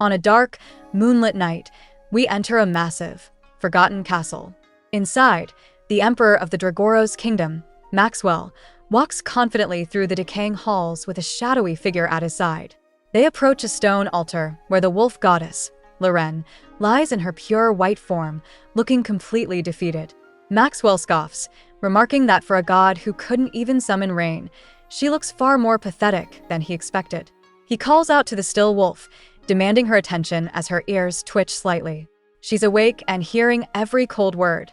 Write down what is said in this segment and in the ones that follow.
On a dark, moonlit night, we enter a massive, forgotten castle. Inside, the emperor of the Dragoros kingdom, Maxwell, walks confidently through the decaying halls with a shadowy figure at his side. They approach a stone altar where the wolf goddess, Loren, lies in her pure white form, looking completely defeated. Maxwell scoffs, remarking that for a god who couldn't even summon rain, she looks far more pathetic than he expected. He calls out to the still wolf, demanding her attention as her ears twitch slightly. She's awake and hearing every cold word.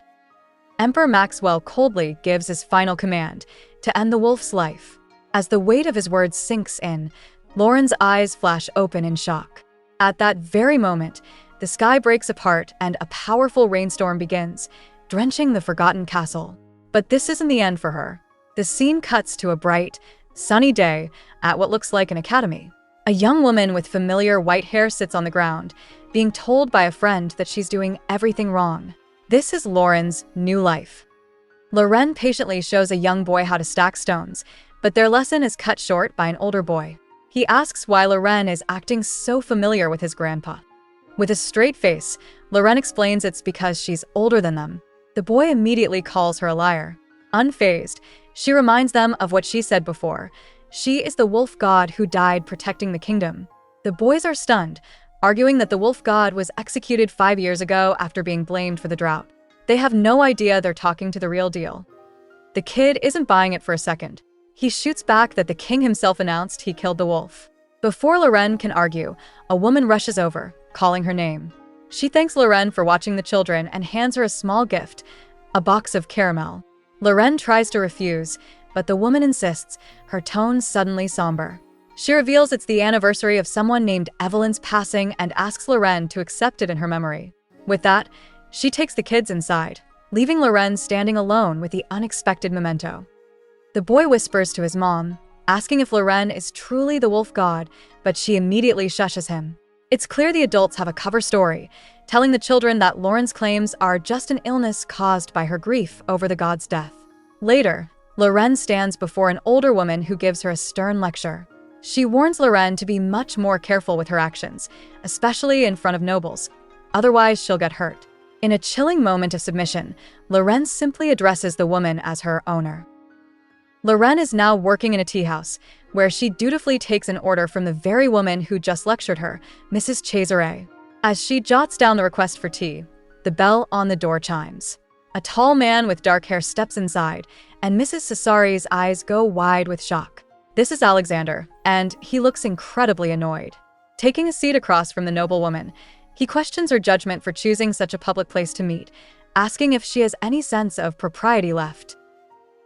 Emperor Maxwell coldly gives his final command to end the wolf's life. As the weight of his words sinks in, Lauren's eyes flash open in shock. At that very moment, the sky breaks apart and a powerful rainstorm begins, drenching the forgotten castle. But this isn't the end for her. The scene cuts to a bright, sunny day at what looks like an academy. A young woman with familiar white hair sits on the ground, being told by a friend that she's doing everything wrong. This is Lauren's new life. Loren patiently shows a young boy how to stack stones, but their lesson is cut short by an older boy. He asks why Loren is acting so familiar with his grandpa. With a straight face, Loren explains it's because she's older than them. The boy immediately calls her a liar. Unfazed, she reminds them of what she said before. She is the wolf god who died protecting the kingdom. The boys are stunned, arguing that the wolf god was executed 5 years ago after being blamed for the drought. They have no idea they're talking to the real deal. The kid isn't buying it for a second. He shoots back that the king himself announced he killed the wolf. Before Loren can argue, a woman rushes over, calling her name. She thanks Loren for watching the children and hands her a small gift, a box of caramel. Loren tries to refuse, but the woman insists, her tone suddenly somber. She reveals it's the anniversary of someone named Evelyn's passing and asks Loren to accept it in her memory. With that, she takes the kids inside, leaving Loren standing alone with the unexpected memento. The boy whispers to his mom, asking if Loren is truly the wolf god, but she immediately shushes him. It's clear the adults have a cover story, telling the children that Lauren's claims are just an illness caused by her grief over the god's death. Later, Loren stands before an older woman who gives her a stern lecture. She warns Loren to be much more careful with her actions, especially in front of nobles. Otherwise, she'll get hurt. In a chilling moment of submission, Loren simply addresses the woman as her owner. Loren is now working in a tea house, where she dutifully takes an order from the very woman who just lectured her, Mrs. Cesare. As she jots down the request for tea, the bell on the door chimes. A tall man with dark hair steps inside, and Mrs. Cesare's eyes go wide with shock. This is Alexander, and he looks incredibly annoyed. Taking a seat across from the noblewoman, he questions her judgment for choosing such a public place to meet, asking if she has any sense of propriety left.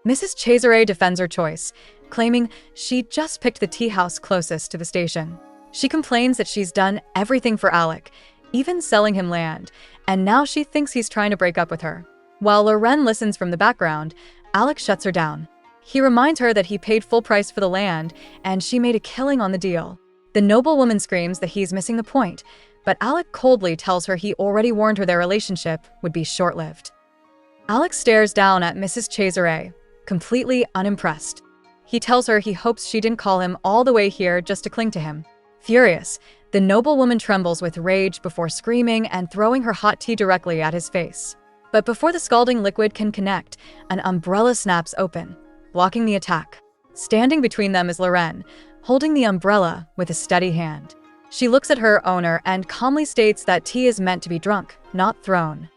Mrs. Cesare defends her choice, claiming she just picked the tea house closest to the station. She complains that she's done everything for Alec, even selling him land, and now she thinks he's trying to break up with her. While Loren listens from the background, Alec shuts her down. He reminds her that he paid full price for the land, and she made a killing on the deal. The noblewoman screams that he's missing the point, but Alec coldly tells her he already warned her their relationship would be short-lived. Alec stares down at Mrs. Cesare, completely unimpressed. He tells her he hopes she didn't call him all the way here just to cling to him. Furious, the noblewoman trembles with rage before screaming and throwing her hot tea directly at his face. But before the scalding liquid can connect, an umbrella snaps open, blocking the attack. Standing between them is Loren, holding the umbrella with a steady hand. She looks at her owner and calmly states that tea is meant to be drunk, not thrown.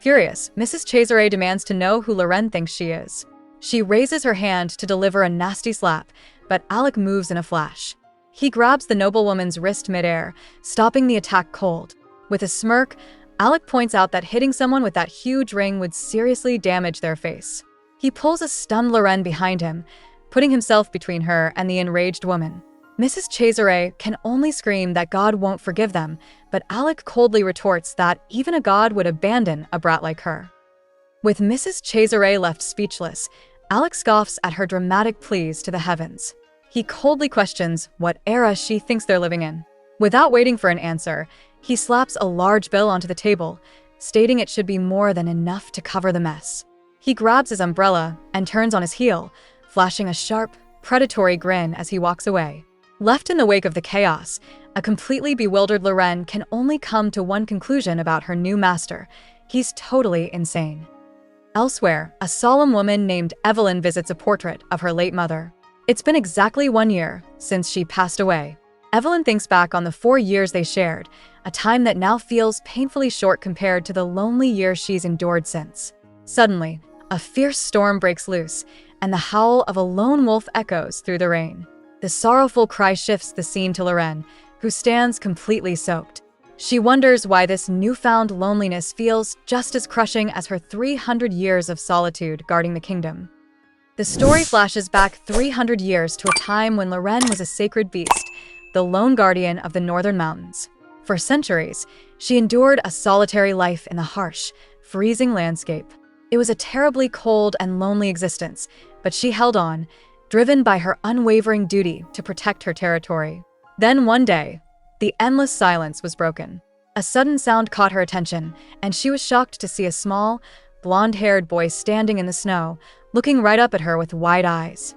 Furious, Mrs. Cesare demands to know who Loren thinks she is. She raises her hand to deliver a nasty slap, but Alec moves in a flash. He grabs the noblewoman's wrist midair, stopping the attack cold. With a smirk, Alec points out that hitting someone with that huge ring would seriously damage their face. He pulls a stunned Loren behind him, putting himself between her and the enraged woman. Mrs. Cesare can only scream that God won't forgive them, but Alec coldly retorts that even a god would abandon a brat like her. With Mrs. Cesare left speechless, Alec scoffs at her dramatic pleas to the heavens. He coldly questions what era she thinks they're living in. Without waiting for an answer, he slaps a large bill onto the table, stating it should be more than enough to cover the mess. He grabs his umbrella and turns on his heel, flashing a sharp, predatory grin as he walks away. Left in the wake of the chaos, a completely bewildered Loren can only come to one conclusion about her new master: he's totally insane. Elsewhere, a solemn woman named Evelyn visits a portrait of her late mother. It's been exactly 1 year since she passed away. Evelyn thinks back on the 4 years they shared, a time that now feels painfully short compared to the lonely years she's endured since. Suddenly, a fierce storm breaks loose, and the howl of a lone wolf echoes through the rain. The sorrowful cry shifts the scene to Loren, who stands completely soaked. She wonders why this newfound loneliness feels just as crushing as her 300 years of solitude guarding the kingdom. The story flashes back 300 years to a time when Loren was a sacred beast, the lone guardian of the northern mountains. For centuries, she endured a solitary life in the harsh, freezing landscape. It was a terribly cold and lonely existence, but she held on, driven by her unwavering duty to protect her territory. Then one day, the endless silence was broken. A sudden sound caught her attention, and she was shocked to see a small, blonde-haired boy standing in the snow, looking right up at her with wide eyes.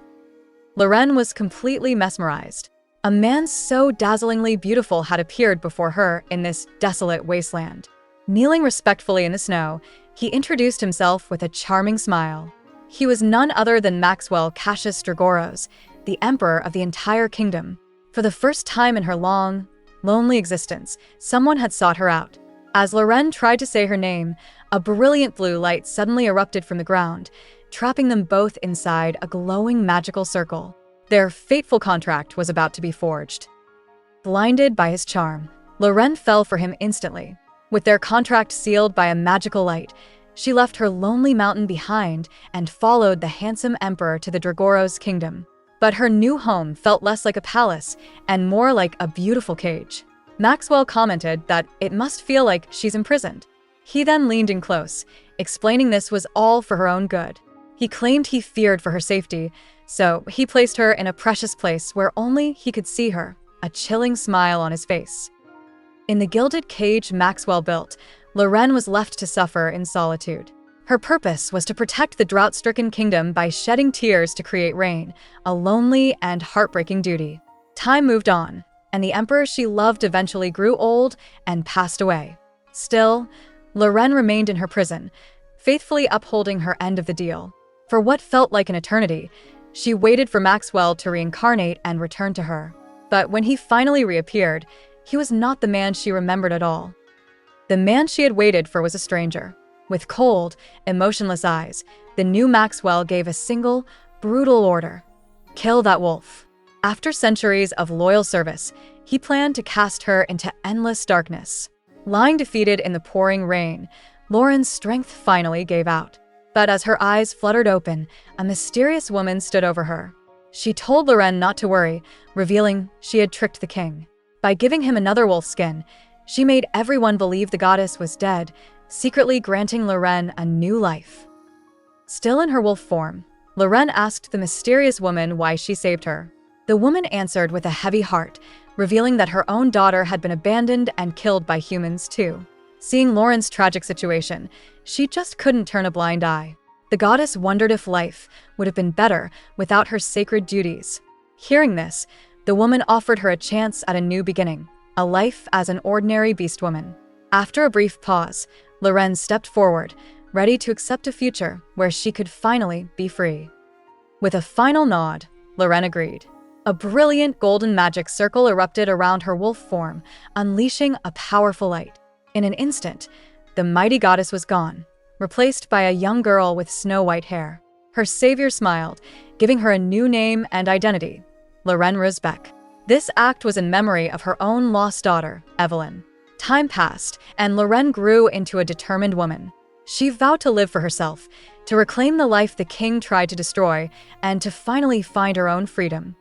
Loren was completely mesmerized. A man so dazzlingly beautiful had appeared before her in this desolate wasteland. Kneeling respectfully in the snow, he introduced himself with a charming smile. He was none other than Maxwell Cassius Dragoros, the emperor of the entire kingdom. For the first time in her long, lonely existence, someone had sought her out. As Loren tried to say her name, a brilliant blue light suddenly erupted from the ground, trapping them both inside a glowing magical circle. Their fateful contract was about to be forged. Blinded by his charm, Loren fell for him instantly. With their contract sealed by a magical light, she left her lonely mountain behind and followed the handsome emperor to the Dragoros kingdom. But her new home felt less like a palace and more like a beautiful cage. Maxwell commented that it must feel like she's imprisoned. He then leaned in close, explaining this was all for her own good. He claimed he feared for her safety, so he placed her in a precious place where only he could see her, a chilling smile on his face. In the gilded cage Maxwell built, Loren was left to suffer in solitude. Her purpose was to protect the drought-stricken kingdom by shedding tears to create rain, a lonely and heartbreaking duty. Time moved on, and the emperor she loved eventually grew old and passed away. Still, Loren remained in her prison, faithfully upholding her end of the deal. For what felt like an eternity, she waited for Maxwell to reincarnate and return to her. But when he finally reappeared, he was not the man she remembered at all. The man she had waited for was a stranger. With cold, emotionless eyes, the new Maxwell gave a single, brutal order: kill that wolf. After centuries of loyal service, he planned to cast her into endless darkness. Lying defeated in the pouring rain, Loren's strength finally gave out. But as her eyes fluttered open, a mysterious woman stood over her. She told Loren not to worry, revealing she had tricked the king. By giving him another wolf skin, she made everyone believe the goddess was dead, secretly granting Loren a new life. Still in her wolf form, Loren asked the mysterious woman why she saved her. The woman answered with a heavy heart, revealing that her own daughter had been abandoned and killed by humans too. Seeing Loren's tragic situation, she just couldn't turn a blind eye. The goddess wondered if life would have been better without her sacred duties. Hearing this, the woman offered her a chance at a new beginning, a life as an ordinary beast woman. After a brief pause, Loren stepped forward, ready to accept a future where she could finally be free. With a final nod, Loren agreed. A brilliant golden magic circle erupted around her wolf form, unleashing a powerful light. In an instant, the mighty goddess was gone, replaced by a young girl with snow-white hair. Her savior smiled, giving her a new name and identity: Loren Rusbeck. This act was in memory of her own lost daughter, Evelyn. Time passed, and Loren grew into a determined woman. She vowed to live for herself, to reclaim the life the king tried to destroy, and to finally find her own freedom.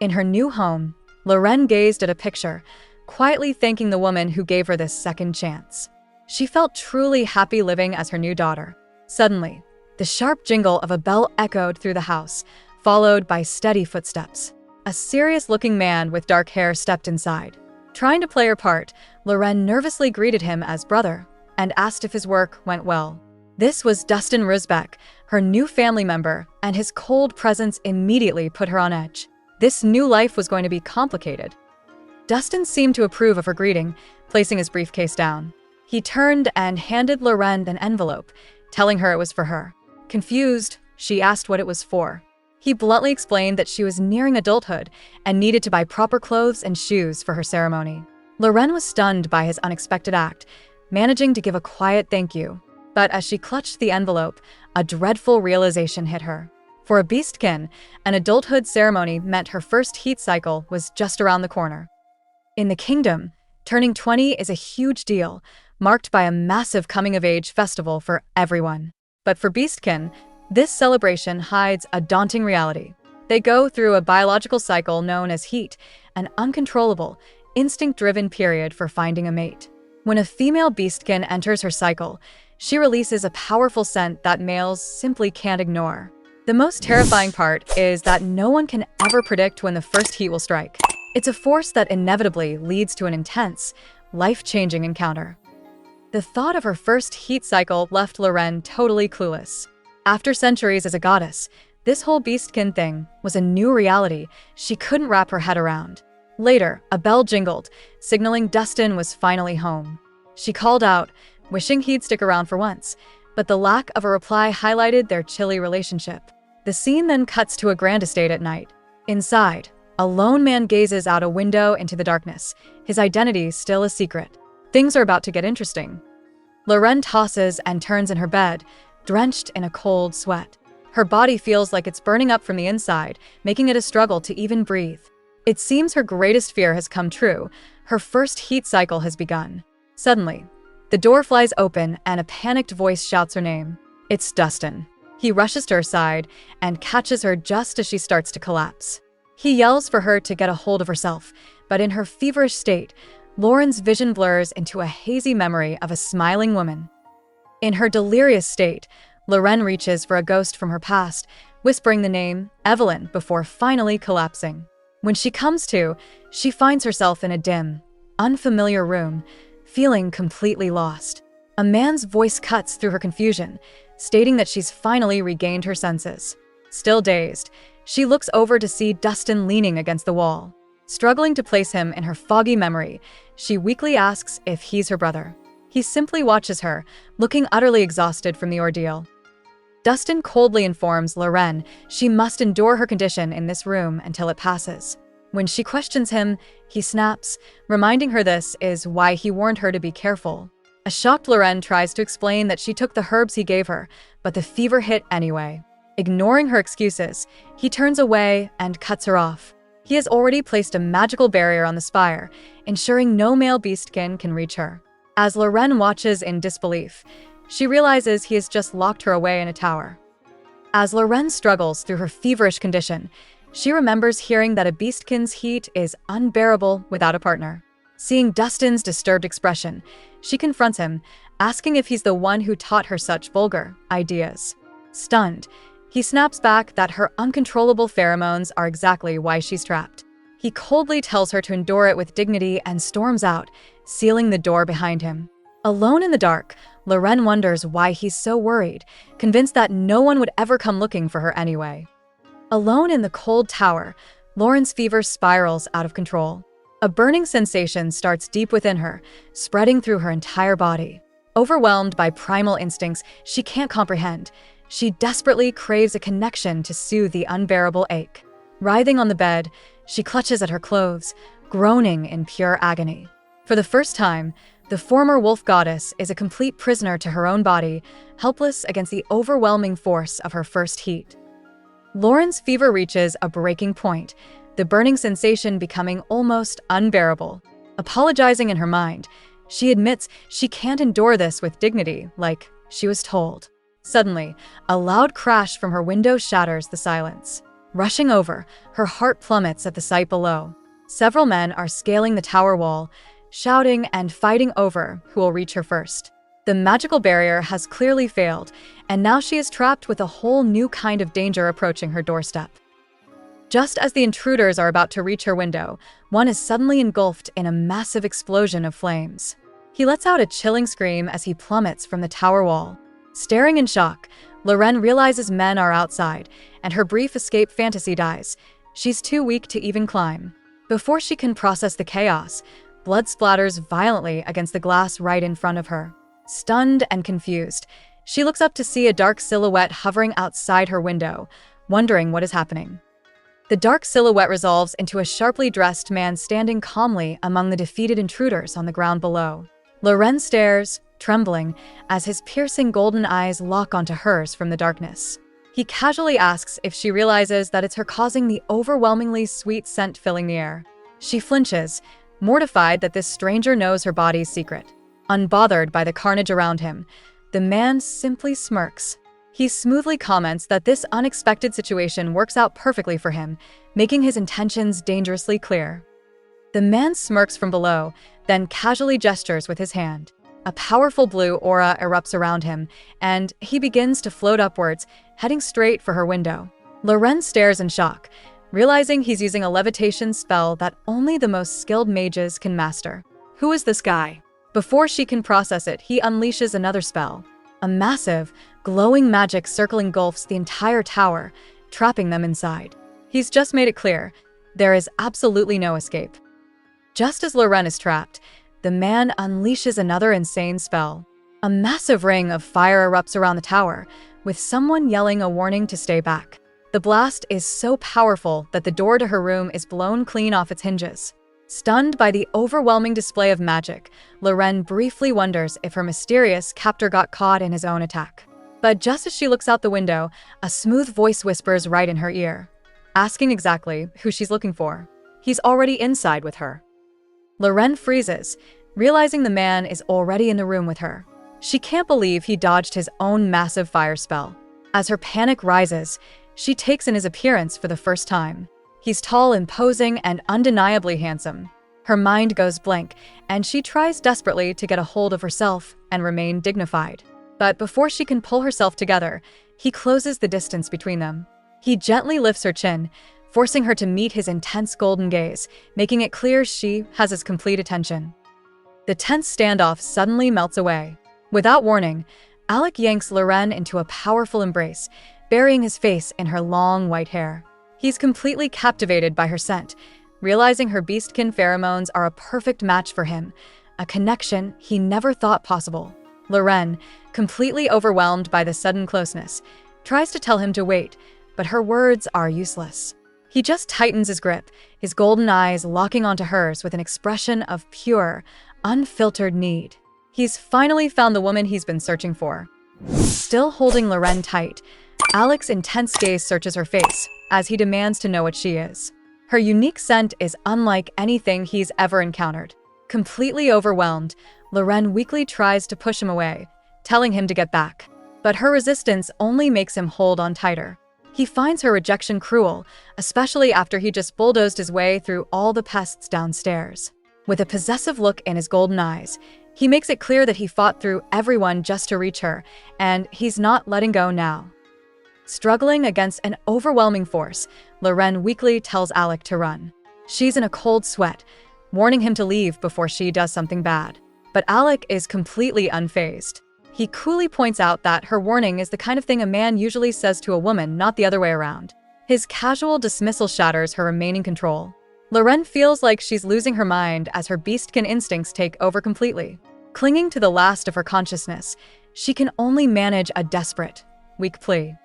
In her new home, Loren gazed at a picture, quietly thanking the woman who gave her this second chance. She felt truly happy living as her new daughter. Suddenly, the sharp jingle of a bell echoed through the house, followed by steady footsteps. A serious-looking man with dark hair stepped inside. Trying to play her part, Loren nervously greeted him as brother and asked if his work went well. This was Dustin Rusbeck, her new family member, and his cold presence immediately put her on edge. This new life was going to be complicated. Dustin seemed to approve of her greeting, placing his briefcase down. He turned and handed Loren an envelope, telling her it was for her. Confused, she asked what it was for. He bluntly explained that she was nearing adulthood and needed to buy proper clothes and shoes for her ceremony. Loren was stunned by his unexpected act, managing to give a quiet thank you. But as she clutched the envelope, a dreadful realization hit her. For a beastkin, an adulthood ceremony meant her first heat cycle was just around the corner. In the kingdom, turning 20 is a huge deal, marked by a massive coming-of-age festival for everyone. But for beastkin, this celebration hides a daunting reality. They go through a biological cycle known as heat, an uncontrollable, instinct-driven period for finding a mate. When a female beastkin enters her cycle, she releases a powerful scent that males simply can't ignore. The most terrifying part is that no one can ever predict when the first heat will strike. It's a force that inevitably leads to an intense, life-changing encounter. The thought of her first heat cycle left Loren totally clueless. After centuries as a goddess, this whole beastkin thing was a new reality she couldn't wrap her head around. Later, a bell jingled, signaling Dustin was finally home. She called out, wishing he'd stick around for once, but the lack of a reply highlighted their chilly relationship. The scene then cuts to a grand estate at night. Inside, a lone man gazes out a window into the darkness, his identity still a secret. Things are about to get interesting. Loren tosses and turns in her bed, drenched in a cold sweat. Her body feels like it's burning up from the inside, making it a struggle to even breathe. It seems her greatest fear has come true. Her first heat cycle has begun. Suddenly, the door flies open and a panicked voice shouts her name. It's Dustin. He rushes to her side and catches her just as she starts to collapse. He yells for her to get a hold of herself, but in her feverish state, Loren's vision blurs into a hazy memory of a smiling woman. In her delirious state, Loren reaches for a ghost from her past, whispering the name Evelyn before finally collapsing. When she comes to, she finds herself in a dim, unfamiliar room, feeling completely lost. A man's voice cuts through her confusion, stating that she's finally regained her senses. Still dazed, she looks over to see Dustin leaning against the wall. Struggling to place him in her foggy memory, she weakly asks if he's her brother. He simply watches her, looking utterly exhausted from the ordeal. Dustin coldly informs Loren she must endure her condition in this room until it passes. When she questions him, he snaps, reminding her this is why he warned her to be careful. A shocked Loren tries to explain that she took the herbs he gave her, but the fever hit anyway. Ignoring her excuses, he turns away and cuts her off. He has already placed a magical barrier on the spire, ensuring no male beastkin can reach her. As Loren watches in disbelief, she realizes he has just locked her away in a tower. As Loren struggles through her feverish condition, she remembers hearing that a beastkin's heat is unbearable without a partner. Seeing Dustin's disturbed expression, she confronts him, asking if he's the one who taught her such vulgar ideas. Stunned, he snaps back that her uncontrollable pheromones are exactly why she's trapped. He coldly tells her to endure it with dignity and storms out, sealing the door behind him. Alone in the dark, Loren wonders why he's so worried, convinced that no one would ever come looking for her anyway. Alone in the cold tower, Loren's fever spirals out of control. A burning sensation starts deep within her, spreading through her entire body. Overwhelmed by primal instincts she can't comprehend, she desperately craves a connection to soothe the unbearable ache. Writhing on the bed, she clutches at her clothes, groaning in pure agony. For the first time, the former wolf goddess is a complete prisoner to her own body, helpless against the overwhelming force of her first heat. Loren's fever reaches a breaking point, the burning sensation becoming almost unbearable. Apologizing in her mind, she admits she can't endure this with dignity, like she was told. Suddenly, a loud crash from her window shatters the silence. Rushing over, her heart plummets at the sight below. Several men are scaling the tower wall, shouting and fighting over who will reach her first. The magical barrier has clearly failed, and now she is trapped with a whole new kind of danger approaching her doorstep. Just as the intruders are about to reach her window, one is suddenly engulfed in a massive explosion of flames. He lets out a chilling scream as he plummets from the tower wall. Staring in shock, Loren realizes men are outside, and her brief escape fantasy dies, She's too weak to even climb. Before she can process the chaos, blood splatters violently against the glass right in front of her. Stunned and confused, she looks up to see a dark silhouette hovering outside her window, wondering what is happening. The dark silhouette resolves into a sharply dressed man standing calmly among the defeated intruders on the ground below. Loren stares, trembling, as his piercing golden eyes lock onto hers from the darkness. He casually asks if she realizes that it's her causing the overwhelmingly sweet scent filling the air. She flinches, mortified that this stranger knows her body's secret. Unbothered by the carnage around him, the man simply smirks. He smoothly comments that this unexpected situation works out perfectly for him, making his intentions dangerously clear. The man smirks from below, then casually gestures with his hand. A powerful blue aura erupts around him, and he begins to float upwards, heading straight for her window. Loren stares in shock, realizing he's using a levitation spell that only the most skilled mages can master. Who is this guy? Before she can process it, he unleashes another spell. A massive, glowing magic circle engulfs the entire tower, trapping them inside. He's just made it clear, there is absolutely no escape. Just as Loren is trapped, the man unleashes another insane spell. A massive ring of fire erupts around the tower, with someone yelling a warning to stay back. The blast is so powerful that the door to her room is blown clean off its hinges. Stunned by the overwhelming display of magic, Loren briefly wonders if her mysterious captor got caught in his own attack. But just as she looks out the window, a smooth voice whispers right in her ear, asking exactly who she's looking for. He's already inside with her. Loren freezes, realizing the man is already in the room with her. She can't believe he dodged his own massive fire spell. As her panic rises, she takes in his appearance for the first time. He's tall, imposing, and undeniably handsome. Her mind goes blank, and she tries desperately to get a hold of herself and remain dignified. But before she can pull herself together, he closes the distance between them. He gently lifts her chin, forcing her to meet his intense golden gaze, making it clear she has his complete attention. The tense standoff suddenly melts away. Without warning, Alec yanks Loren into a powerful embrace, burying his face in her long white hair. He's completely captivated by her scent, realizing her beastkin pheromones are a perfect match for him, a connection he never thought possible. Loren, completely overwhelmed by the sudden closeness, tries to tell him to wait, but her words are useless. He just tightens his grip, his golden eyes locking onto hers with an expression of pure, unfiltered need. He's finally found the woman he's been searching for. Still holding Loren tight, Alec's intense gaze searches her face as he demands to know what she is. Her unique scent is unlike anything he's ever encountered. Completely overwhelmed, Loren weakly tries to push him away, telling him to get back. But her resistance only makes him hold on tighter. He finds her rejection cruel, especially after he just bulldozed his way through all the pests downstairs. With a possessive look in his golden eyes, he makes it clear that he fought through everyone just to reach her, and he's not letting go now. Struggling against an overwhelming force, Loren weakly tells Alec to run. She's in a cold sweat, warning him to leave before she does something bad. But Alec is completely unfazed. He coolly points out that her warning is the kind of thing a man usually says to a woman, not the other way around. His casual dismissal shatters her remaining control. Loren feels like she's losing her mind as her beastkin instincts take over completely. Clinging to the last of her consciousness, she can only manage a desperate, weak plea.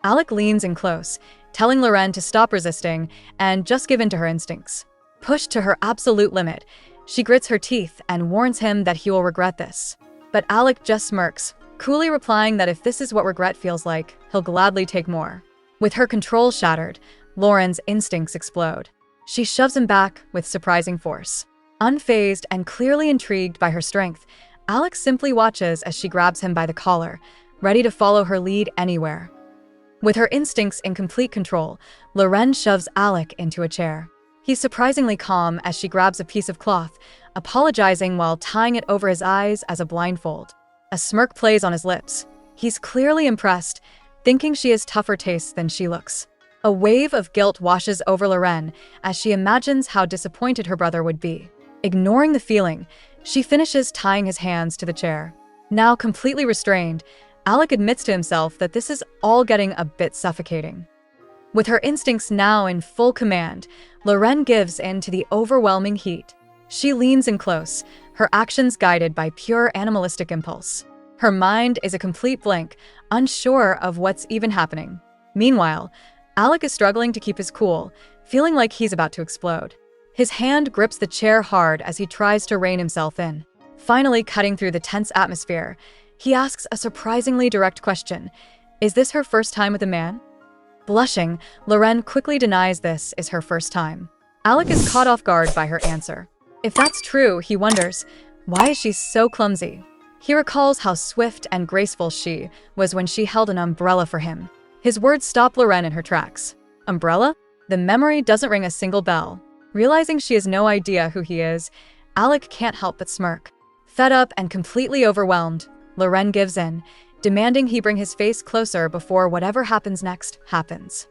Alec leans in close, telling Loren to stop resisting and just give in to her instincts. Pushed to her absolute limit, she grits her teeth and warns him that he will regret this. But Alec just smirks, coolly replying that if this is what regret feels like, he'll gladly take more. With her control shattered, Loren's instincts explode. She shoves him back with surprising force. Unfazed and clearly intrigued by her strength, Alec simply watches as she grabs him by the collar, ready to follow her lead anywhere. With her instincts in complete control, Loren shoves Alec into a chair. He's surprisingly calm as she grabs a piece of cloth, apologizing while tying it over his eyes as a blindfold. A smirk plays on his lips. He's clearly impressed, thinking she has tougher tastes than she looks. A wave of guilt washes over Loren as she imagines how disappointed her brother would be. Ignoring the feeling, she finishes tying his hands to the chair. Now completely restrained, Alec admits to himself that this is all getting a bit suffocating. With her instincts now in full command, Loren gives in to the overwhelming heat. She leans in close, her actions guided by pure animalistic impulse. Her mind is a complete blank, unsure of what's even happening. Meanwhile, Alec is struggling to keep his cool, feeling like he's about to explode. His hand grips the chair hard as he tries to rein himself in. Finally cutting through the tense atmosphere, he asks a surprisingly direct question. Is this her first time with a man? Blushing, Loren quickly denies this is her first time. Alec is caught off guard by her answer. If that's true, he wonders, why is she so clumsy? He recalls how swift and graceful she was when she held an umbrella for him. His words stop Loren in her tracks. Umbrella? The memory doesn't ring a single bell. Realizing she has no idea who he is, Alec can't help but smirk. Fed up and completely overwhelmed, Loren gives in, demanding he bring his face closer before whatever happens next happens.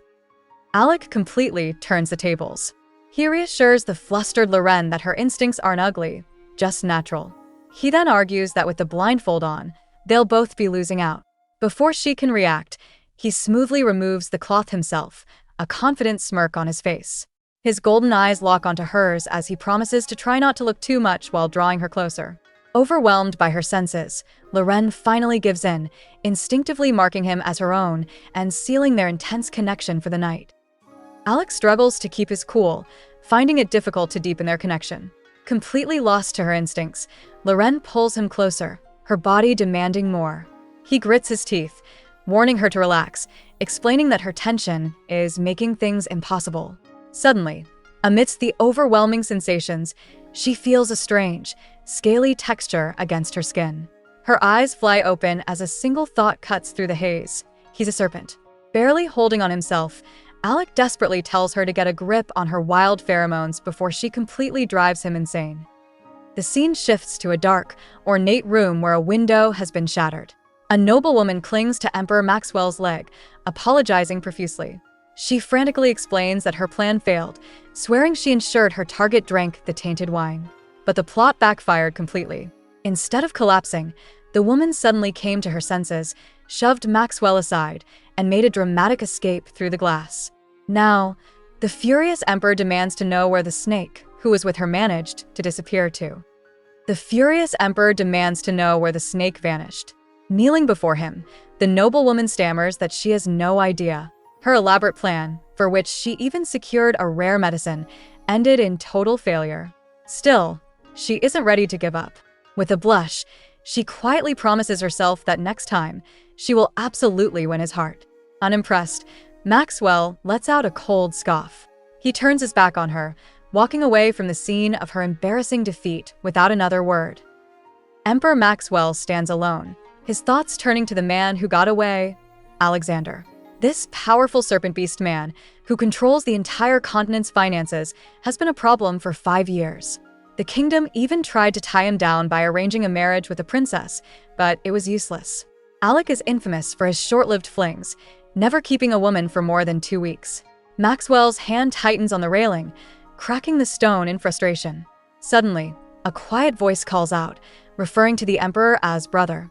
Alec completely turns the tables. He reassures the flustered Loren that her instincts aren't ugly, just natural. He then argues that with the blindfold on, they'll both be losing out. Before she can react, he smoothly removes the cloth himself, a confident smirk on his face. His golden eyes lock onto hers as he promises to try not to look too much while drawing her closer. Overwhelmed by her senses, Loren finally gives in, instinctively marking him as her own and sealing their intense connection for the night. Alec struggles to keep his cool, finding it difficult to deepen their connection. Completely lost to her instincts, Loren pulls him closer, her body demanding more. He grits his teeth, warning her to relax, explaining that her tension is making things impossible. Suddenly, amidst the overwhelming sensations, she feels a strange, scaly texture against her skin. Her eyes fly open as a single thought cuts through the haze. He's a serpent. Barely holding on himself, Alec desperately tells her to get a grip on her wild pheromones before she completely drives him insane. The scene shifts to a dark, ornate room where a window has been shattered. A noblewoman clings to Emperor Maxwell's leg, apologizing profusely. She frantically explains that her plan failed, swearing she ensured her target drank the tainted wine. But the plot backfired completely. Instead of collapsing, the woman suddenly came to her senses, shoved Maxwell aside, and made a dramatic escape through the glass. Now, the furious emperor demands to know where the snake, who was with her, managed to disappear to. The furious emperor demands to know where the snake vanished. Kneeling before him, the noblewoman stammers that she has no idea. Her elaborate plan, for which she even secured a rare medicine, ended in total failure. Still, she isn't ready to give up. With a blush, she quietly promises herself that next time, she will absolutely win his heart. Unimpressed, Maxwell lets out a cold scoff. He turns his back on her, walking away from the scene of her embarrassing defeat without another word. Emperor Maxwell stands alone, his thoughts turning to the man who got away, Alexander. This powerful serpent beast man, who controls the entire continent's finances, has been a problem for 5 years. The kingdom even tried to tie him down by arranging a marriage with a princess, but it was useless. Alec is infamous for his short-lived flings, never keeping a woman for more than 2 weeks. Maxwell's hand tightens on the railing, cracking the stone in frustration. Suddenly, a quiet voice calls out, referring to the emperor as brother.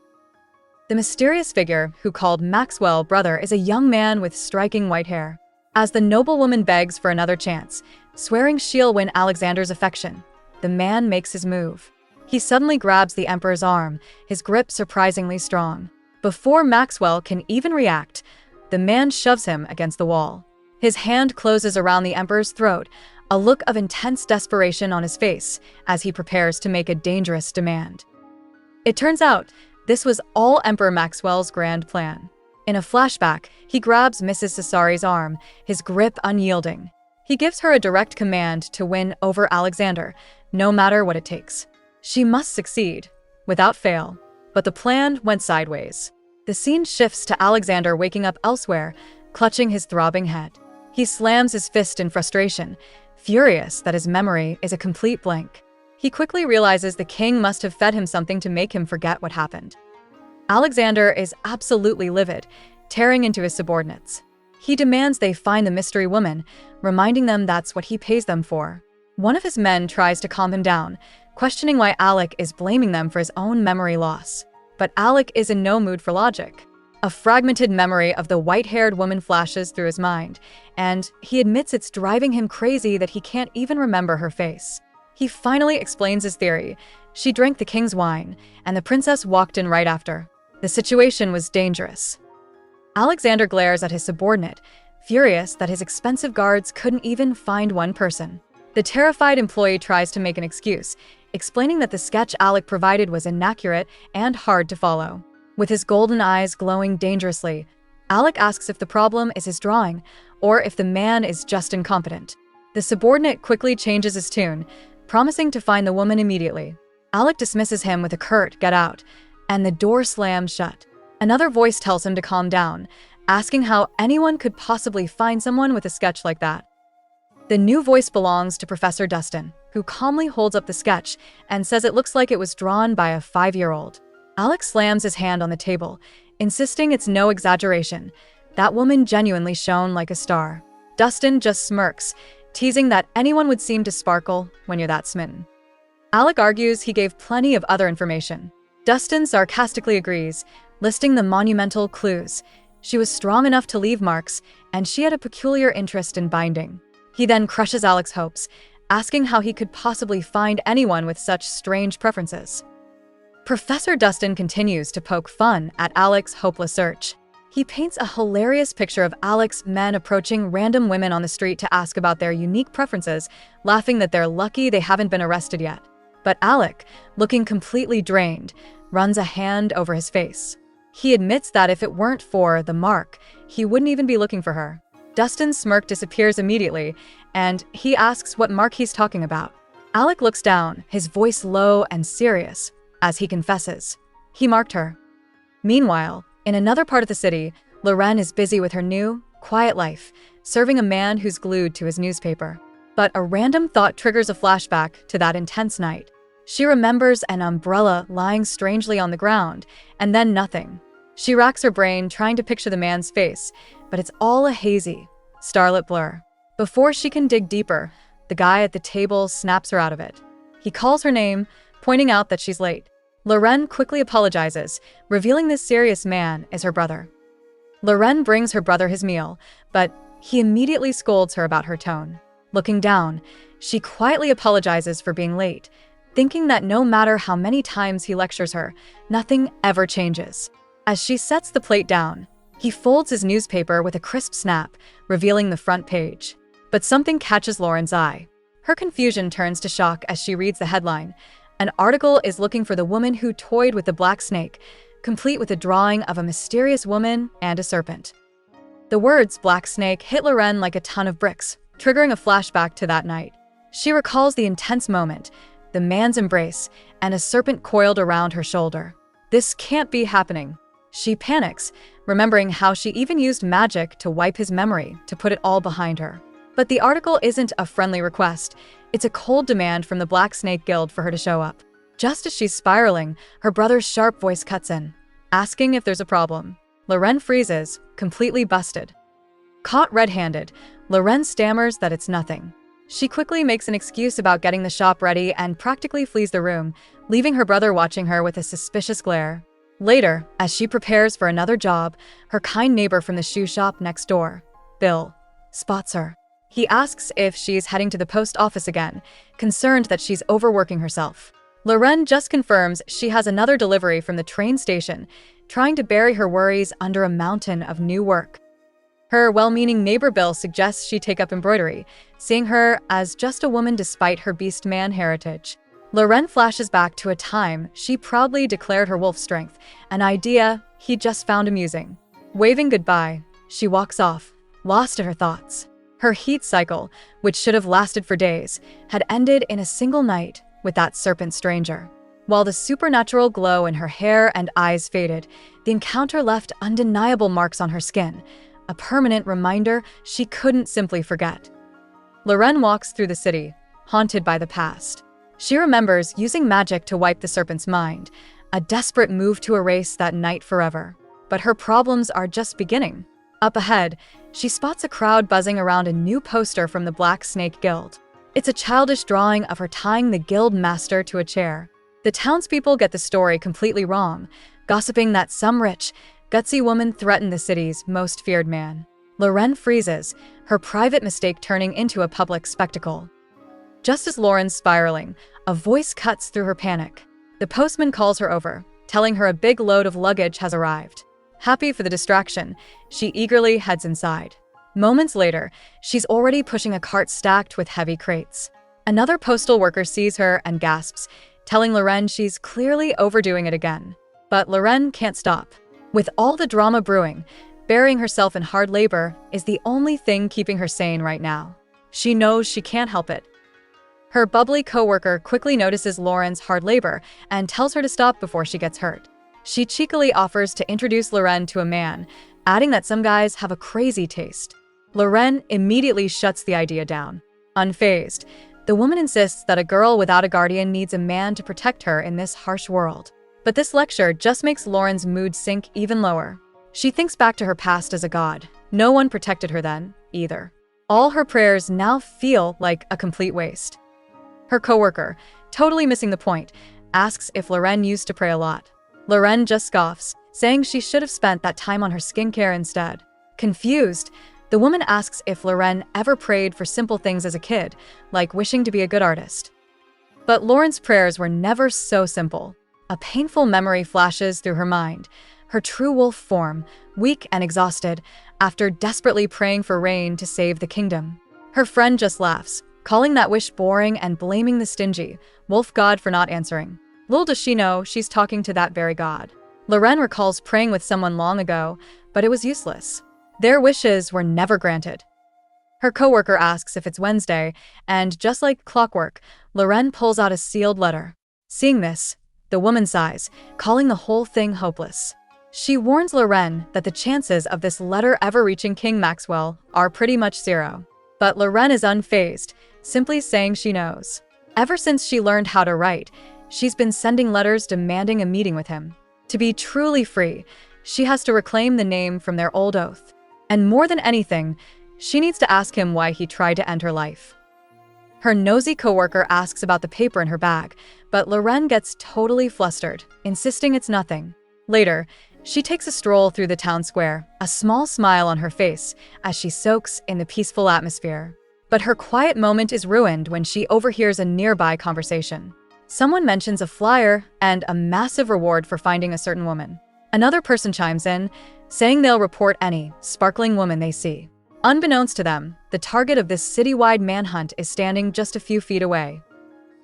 The mysterious figure who called Maxwell brother is a young man with striking white hair. As the noblewoman begs for another chance, swearing she'll win Alexander's affection, the man makes his move. He suddenly grabs the emperor's arm, his grip surprisingly strong. Before Maxwell can even react, the man shoves him against the wall. His hand closes around the emperor's throat, a look of intense desperation on his face as he prepares to make a dangerous demand. It turns out, this was all Emperor Maxwell's grand plan. In a flashback, he grabs Mrs. Cesari's arm, his grip unyielding. He gives her a direct command to win over Alexander, no matter what it takes. She must succeed, without fail. But the plan went sideways. The scene shifts to Alexander waking up elsewhere, clutching his throbbing head. He slams his fist in frustration, furious that his memory is a complete blank. He quickly realizes the king must have fed him something to make him forget what happened. Alexander is absolutely livid, tearing into his subordinates. He demands they find the mystery woman, reminding them that's what he pays them for. One of his men tries to calm him down, questioning why Alec is blaming them for his own memory loss. But Alec is in no mood for logic. A fragmented memory of the white-haired woman flashes through his mind, and he admits it's driving him crazy that he can't even remember her face. He finally explains his theory. She drank the king's wine, and the princess walked in right after. The situation was dangerous. Alexander glares at his subordinate, furious that his expensive guards couldn't even find one person. The terrified employee tries to make an excuse, explaining that the sketch Alec provided was inaccurate and hard to follow. With his golden eyes glowing dangerously, Alec asks if the problem is his drawing or if the man is just incompetent. The subordinate quickly changes his tune, promising to find the woman immediately. Alec dismisses him with a curt "get out," and the door slams shut. Another voice tells him to calm down, asking how anyone could possibly find someone with a sketch like that. The new voice belongs to Professor Dustin, who calmly holds up the sketch and says it looks like it was drawn by a 5-year-old. Alex slams his hand on the table, insisting it's no exaggeration. That woman genuinely shone like a star. Dustin just smirks, teasing that anyone would seem to sparkle when you're that smitten. Alec argues he gave plenty of other information. Dustin sarcastically agrees, listing the monumental clues. She was strong enough to leave marks, and she had a peculiar interest in binding. He then crushes Alec's hopes, asking how he could possibly find anyone with such strange preferences. Professor Dustin continues to poke fun at Alec's hopeless search. He paints a hilarious picture of Alec's men approaching random women on the street to ask about their unique preferences, laughing that they're lucky they haven't been arrested yet. But Alec, looking completely drained, runs a hand over his face. He admits that if it weren't for the mark, he wouldn't even be looking for her. Dustin's smirk disappears immediately, and he asks what mark he's talking about. Alec looks down, his voice low and serious, as he confesses. He marked her. Meanwhile, in another part of the city, Loren is busy with her new, quiet life, serving a man who's glued to his newspaper. But a random thought triggers a flashback to that intense night. She remembers an umbrella lying strangely on the ground, and then nothing. She racks her brain trying to picture the man's face, but it's all a hazy, starlit blur. Before she can dig deeper, the guy at the table snaps her out of it. He calls her name, pointing out that she's late. Loren quickly apologizes, revealing this serious man is her brother. Loren brings her brother his meal, but he immediately scolds her about her tone. Looking down, she quietly apologizes for being late, thinking that no matter how many times he lectures her, nothing ever changes. As she sets the plate down, he folds his newspaper with a crisp snap, revealing the front page. But something catches Lauren's eye. Her confusion turns to shock as she reads the headline. An article is looking for the woman who toyed with the black snake, complete with a drawing of a mysterious woman and a serpent. The words "black snake" hit Loren like a ton of bricks, triggering a flashback to that night. She recalls the intense moment, the man's embrace, and a serpent coiled around her shoulder. This can't be happening. She panics, remembering how she even used magic to wipe his memory to put it all behind her. But the article isn't a friendly request. It's a cold demand from the Black Snake Guild for her to show up. Just as she's spiraling, her brother's sharp voice cuts in, asking if there's a problem. Loren freezes, completely busted. Caught red-handed, Loren stammers that it's nothing. She quickly makes an excuse about getting the shop ready and practically flees the room, leaving her brother watching her with a suspicious glare. Later, as she prepares for another job, her kind neighbor from the shoe shop next door, Bill, spots her. He asks if she's heading to the post office again, concerned that she's overworking herself. Loren just confirms she has another delivery from the train station, trying to bury her worries under a mountain of new work. Her well-meaning neighbor Bill suggests she take up embroidery, seeing her as just a woman despite her Beastman heritage. Loren flashes back to a time she proudly declared her wolf strength, an idea he just found amusing. Waving goodbye, she walks off, lost in her thoughts. Her heat cycle, which should have lasted for days, had ended in a single night with that serpent stranger. While the supernatural glow in her hair and eyes faded, the encounter left undeniable marks on her skin, a permanent reminder she couldn't simply forget. Loren walks through the city, haunted by the past. She remembers using magic to wipe the serpent's mind, a desperate move to erase that night forever. But her problems are just beginning. Up ahead, she spots a crowd buzzing around a new poster from the Black Snake Guild. It's a childish drawing of her tying the guild master to a chair. The townspeople get the story completely wrong, gossiping that some rich, Gutsy woman threatened the city's most feared man. Loren freezes, her private mistake turning into a public spectacle. Just as Lauren's spiraling, a voice cuts through her panic. The postman calls her over, telling her a big load of luggage has arrived. Happy for the distraction, she eagerly heads inside. Moments later, she's already pushing a cart stacked with heavy crates. Another postal worker sees her and gasps, telling Loren she's clearly overdoing it again. But Loren can't stop. With all the drama brewing, burying herself in hard labor is the only thing keeping her sane right now. She knows she can't help it. Her bubbly coworker quickly notices Lauren's hard labor and tells her to stop before she gets hurt. She cheekily offers to introduce Loren to a man, adding that some guys have a crazy taste. Loren immediately shuts the idea down. Unfazed, the woman insists that a girl without a guardian needs a man to protect her in this harsh world. But this lecture just makes Lauren's mood sink even lower. She thinks back to her past as a god. No one protected her then, either. All her prayers now feel like a complete waste. Her coworker, totally missing the point, asks if Loren used to pray a lot. Loren just scoffs, saying she should have spent that time on her skincare instead. Confused, the woman asks if Loren ever prayed for simple things as a kid, like wishing to be a good artist. But Lauren's prayers were never so simple. A painful memory flashes through her mind, her true wolf form, weak and exhausted, after desperately praying for rain to save the kingdom. Her friend just laughs, calling that wish boring and blaming the stingy wolf god for not answering. Little does she know she's talking to that very god. Loren recalls praying with someone long ago, but it was useless. Their wishes were never granted. Her coworker asks if it's Wednesday, and just like clockwork, Loren pulls out a sealed letter. Seeing this, the woman sighs, calling the whole thing hopeless. She warns Loren that the chances of this letter ever reaching King Maxwell are pretty much zero. But Loren is unfazed, simply saying she knows. Ever since she learned how to write, she's been sending letters demanding a meeting with him. To be truly free, she has to reclaim the name from their old oath. And more than anything, she needs to ask him why he tried to end her life. Her nosy coworker asks about the paper in her bag, but Loren gets totally flustered, insisting it's nothing. Later, she takes a stroll through the town square, a small smile on her face as she soaks in the peaceful atmosphere. But her quiet moment is ruined when she overhears a nearby conversation. Someone mentions a flyer and a massive reward for finding a certain woman. Another person chimes in, saying they'll report any sparkling woman they see. Unbeknownst to them, the target of this citywide manhunt is standing just a few feet away.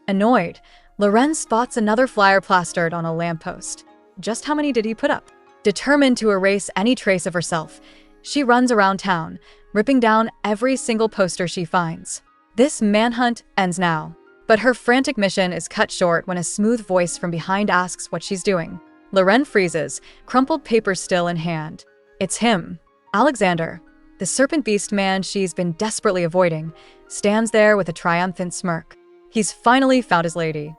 Annoyed, Loren spots another flyer plastered on a lamppost. Just how many did he put up? Determined to erase any trace of herself, she runs around town, ripping down every single poster she finds. This manhunt ends now, but her frantic mission is cut short when a smooth voice from behind asks what she's doing. Loren freezes, crumpled paper still in hand. It's him. Alexander, the serpent beast man she's been desperately avoiding, stands there with a triumphant smirk. He's finally found his lady.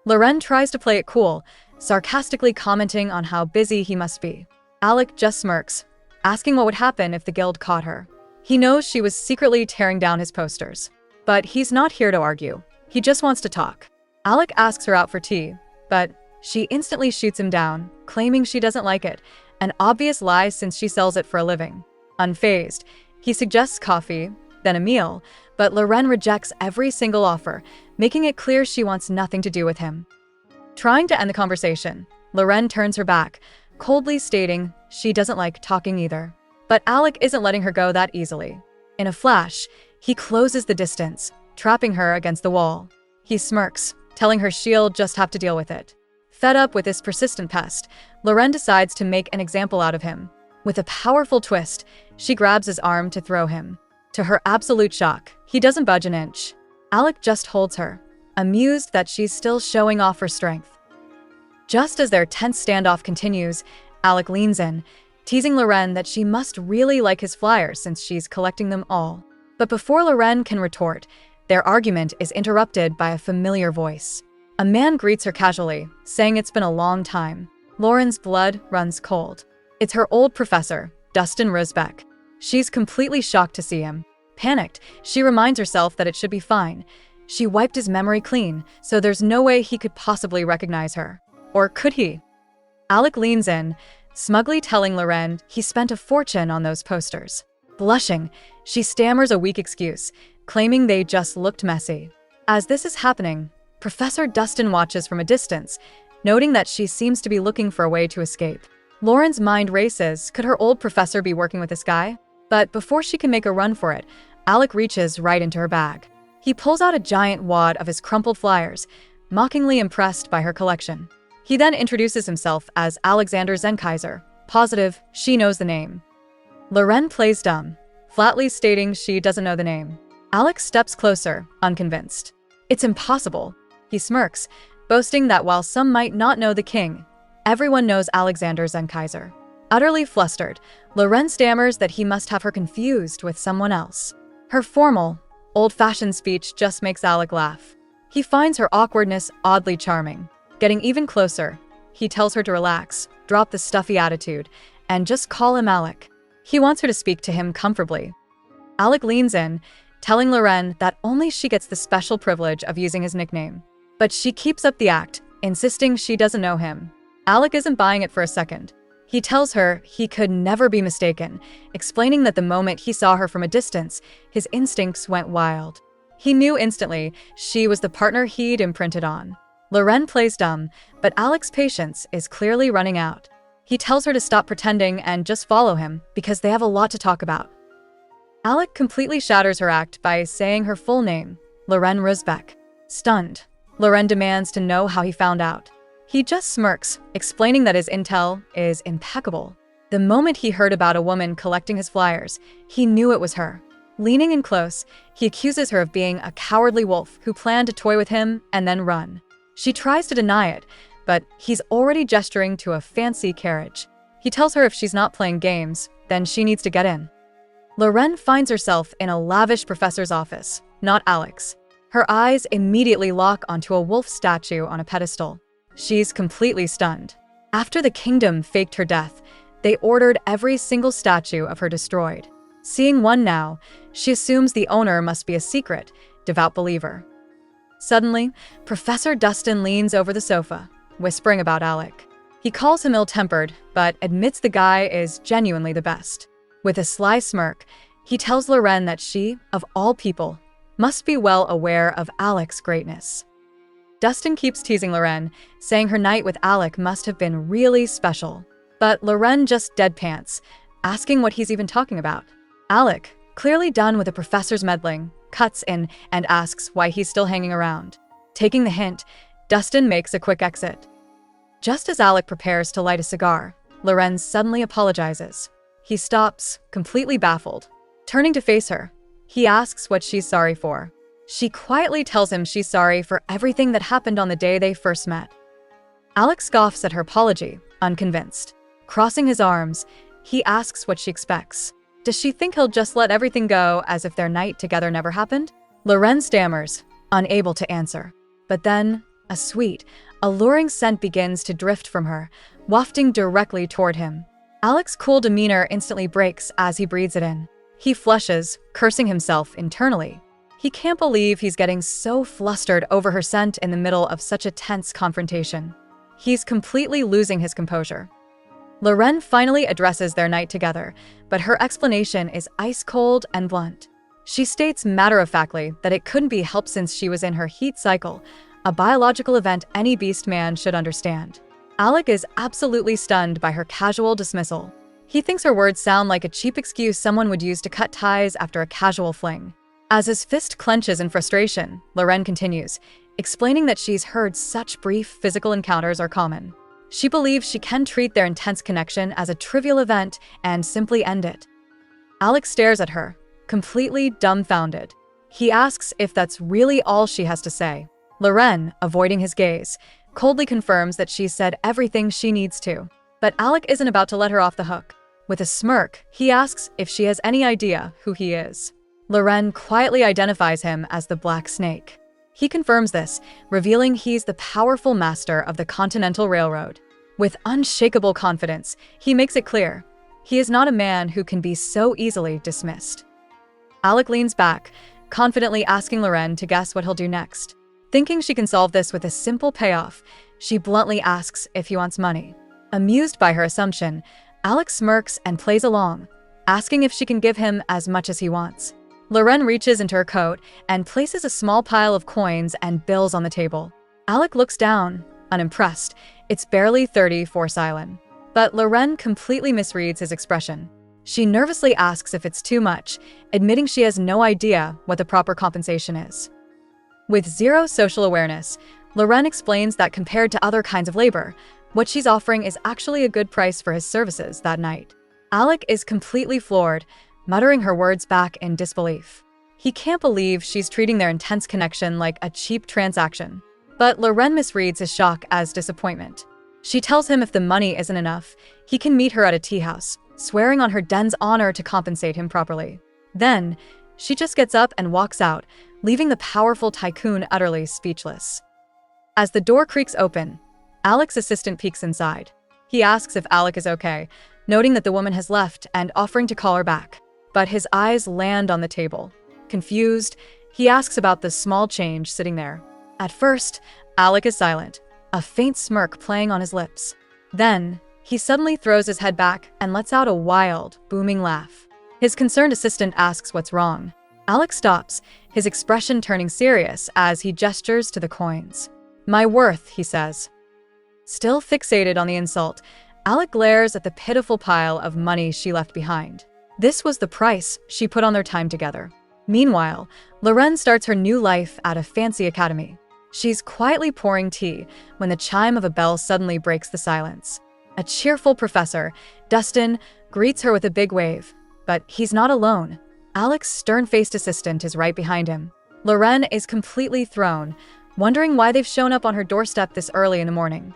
Loren tries to play it cool, sarcastically commenting on how busy he must be. Alec just smirks, asking what would happen if the guild caught her. He knows she was secretly tearing down his posters. But he's not here to argue. He just wants to talk. Alec asks her out for tea, but she instantly shoots him down, claiming she doesn't like it, an obvious lie since she sells it for a living. Unfazed, he suggests coffee, then a meal, but Loren rejects every single offer, making it clear she wants nothing to do with him. Trying to end the conversation, Loren turns her back, coldly stating she doesn't like talking either. But Alec isn't letting her go that easily. In a flash, he closes the distance, trapping her against the wall. He smirks, telling her she'll just have to deal with it. Fed up with this persistent pest, Loren decides to make an example out of him. With a powerful twist, she grabs his arm to throw him. To her absolute shock, he doesn't budge an inch. Alec just holds her, amused that she's still showing off her strength. Just as their tense standoff continues, Alec leans in, teasing Loren that she must really like his flyers since she's collecting them all. But before Loren can retort, their argument is interrupted by a familiar voice. A man greets her casually, saying it's been a long time. Lauren's blood runs cold. It's her old professor, Dustin Risbeck. She's completely shocked to see him. Panicked, she reminds herself that it should be fine. She wiped his memory clean, so there's no way he could possibly recognize her. Or could he? Alec leans in, smugly telling Loren he spent a fortune on those posters. Blushing, she stammers a weak excuse, claiming they just looked messy. As this is happening, Professor Dustin watches from a distance, noting that she seems to be looking for a way to escape. Lauren's mind races. Could her old professor be working with this guy? But before she can make a run for it, Alec reaches right into her bag. He pulls out a giant wad of his crumpled flyers, mockingly impressed by her collection. He then introduces himself as Alexander Zenkaiser, positive she knows the name. Loren plays dumb, flatly stating she doesn't know the name. Alex steps closer, unconvinced. It's impossible. He smirks, boasting that while some might not know the king, everyone knows Alexander Zenkaiser. Utterly flustered, Loren stammers that he must have her confused with someone else. Her formal, old-fashioned speech just makes Alec laugh. He finds her awkwardness oddly charming. Getting even closer, he tells her to relax, drop the stuffy attitude, and just call him Alec. He wants her to speak to him comfortably. Alec leans in, telling Loren that only she gets the special privilege of using his nickname. But she keeps up the act, insisting she doesn't know him. Alec isn't buying it for a second. He tells her he could never be mistaken, explaining that the moment he saw her from a distance, his instincts went wild. He knew instantly she was the partner he'd imprinted on. Loren plays dumb, but Alec's patience is clearly running out. He tells her to stop pretending and just follow him because they have a lot to talk about. Alec completely shatters her act by saying her full name, Loren Rusbeck. Stunned, Loren demands to know how he found out. He just smirks, explaining that his intel is impeccable. The moment he heard about a woman collecting his flyers, he knew it was her. Leaning in close, he accuses her of being a cowardly wolf who planned to toy with him and then run. She tries to deny it, but he's already gesturing to a fancy carriage. He tells her if she's not playing games, then she needs to get in. Loren finds herself in a lavish professor's office, not Alec's. Her eyes immediately lock onto a wolf statue on a pedestal. She's completely stunned. After the kingdom faked her death, they ordered every single statue of her destroyed. Seeing one now, she assumes the owner must be a secret, devout believer. Suddenly, Professor Dustin leans over the sofa, whispering about Alec. He calls him ill-tempered, but admits the guy is genuinely the best. With a sly smirk, he tells Loren that she, of all people, must be well aware of Alec's greatness. Dustin keeps teasing Loren, saying her night with Alec must have been really special. But Loren just deadpants, asking what he's even talking about. Alec, clearly done with the professor's meddling, cuts in and asks why he's still hanging around. Taking the hint, Dustin makes a quick exit. Just as Alec prepares to light a cigar, Loren suddenly apologizes. He stops, completely baffled. Turning to face her, he asks what she's sorry for. She quietly tells him she's sorry for everything that happened on the day they first met. Alec scoffs at her apology, unconvinced. Crossing his arms, he asks what she expects. Does she think he'll just let everything go as if their night together never happened? Loren stammers, unable to answer. But then, a sweet, alluring scent begins to drift from her, wafting directly toward him. Alec's cool demeanor instantly breaks as he breathes it in. He flushes, cursing himself internally. He can't believe he's getting so flustered over her scent in the middle of such a tense confrontation. He's completely losing his composure. Loren finally addresses their night together, but her explanation is ice-cold and blunt. She states matter-of-factly that it couldn't be helped since she was in her heat cycle, a biological event any beastman should understand. Alec is absolutely stunned by her casual dismissal. He thinks her words sound like a cheap excuse someone would use to cut ties after a casual fling. As his fist clenches in frustration, Loren continues, explaining that she's heard such brief physical encounters are common. She believes she can treat their intense connection as a trivial event and simply end it. Alec stares at her, completely dumbfounded. He asks if that's really all she has to say. Loren, avoiding his gaze, coldly confirms that she's said everything she needs to. But Alec isn't about to let her off the hook. With a smirk, he asks if she has any idea who he is. Loren quietly identifies him as the Black Snake. He confirms this, revealing he's the powerful master of the Continental Railroad. With unshakable confidence, he makes it clear he is not a man who can be so easily dismissed. Alec leans back, confidently asking Loren to guess what he'll do next. Thinking she can solve this with a simple payoff, she bluntly asks if he wants money. Amused by her assumption, Alex smirks and plays along, asking if she can give him as much as he wants. Loren reaches into her coat and places a small pile of coins and bills on the table. Alec looks down, unimpressed. It's barely 30 for Silent. But Loren completely misreads his expression. She nervously asks if it's too much, admitting she has no idea what the proper compensation is. With zero social awareness, Loren explains that compared to other kinds of labor, what she's offering is actually a good price for his services that night. Alec is completely floored, muttering her words back in disbelief. He can't believe she's treating their intense connection like a cheap transaction. But Loren misreads his shock as disappointment. She tells him if the money isn't enough, he can meet her at a tea house, swearing on her den's honor to compensate him properly. Then, she just gets up and walks out, leaving the powerful tycoon utterly speechless. As the door creaks open, Alec's assistant peeks inside. He asks if Alec is okay, noting that the woman has left and offering to call her back. But his eyes land on the table. Confused, he asks about the small change sitting there. At first, Alec is silent, a faint smirk playing on his lips. Then, he suddenly throws his head back and lets out a wild, booming laugh. His concerned assistant asks what's wrong. Alec stops, his expression turning serious as he gestures to the coins. "My worth," he says. Still fixated on the insult, Alec glares at the pitiful pile of money she left behind. This was the price she put on their time together. Meanwhile, Loren starts her new life at a fancy academy. She's quietly pouring tea when the chime of a bell suddenly breaks the silence. A cheerful professor, Dustin, greets her with a big wave. But he's not alone. Alec's stern-faced assistant is right behind him. Loren is completely thrown, wondering why they've shown up on her doorstep this early in the morning.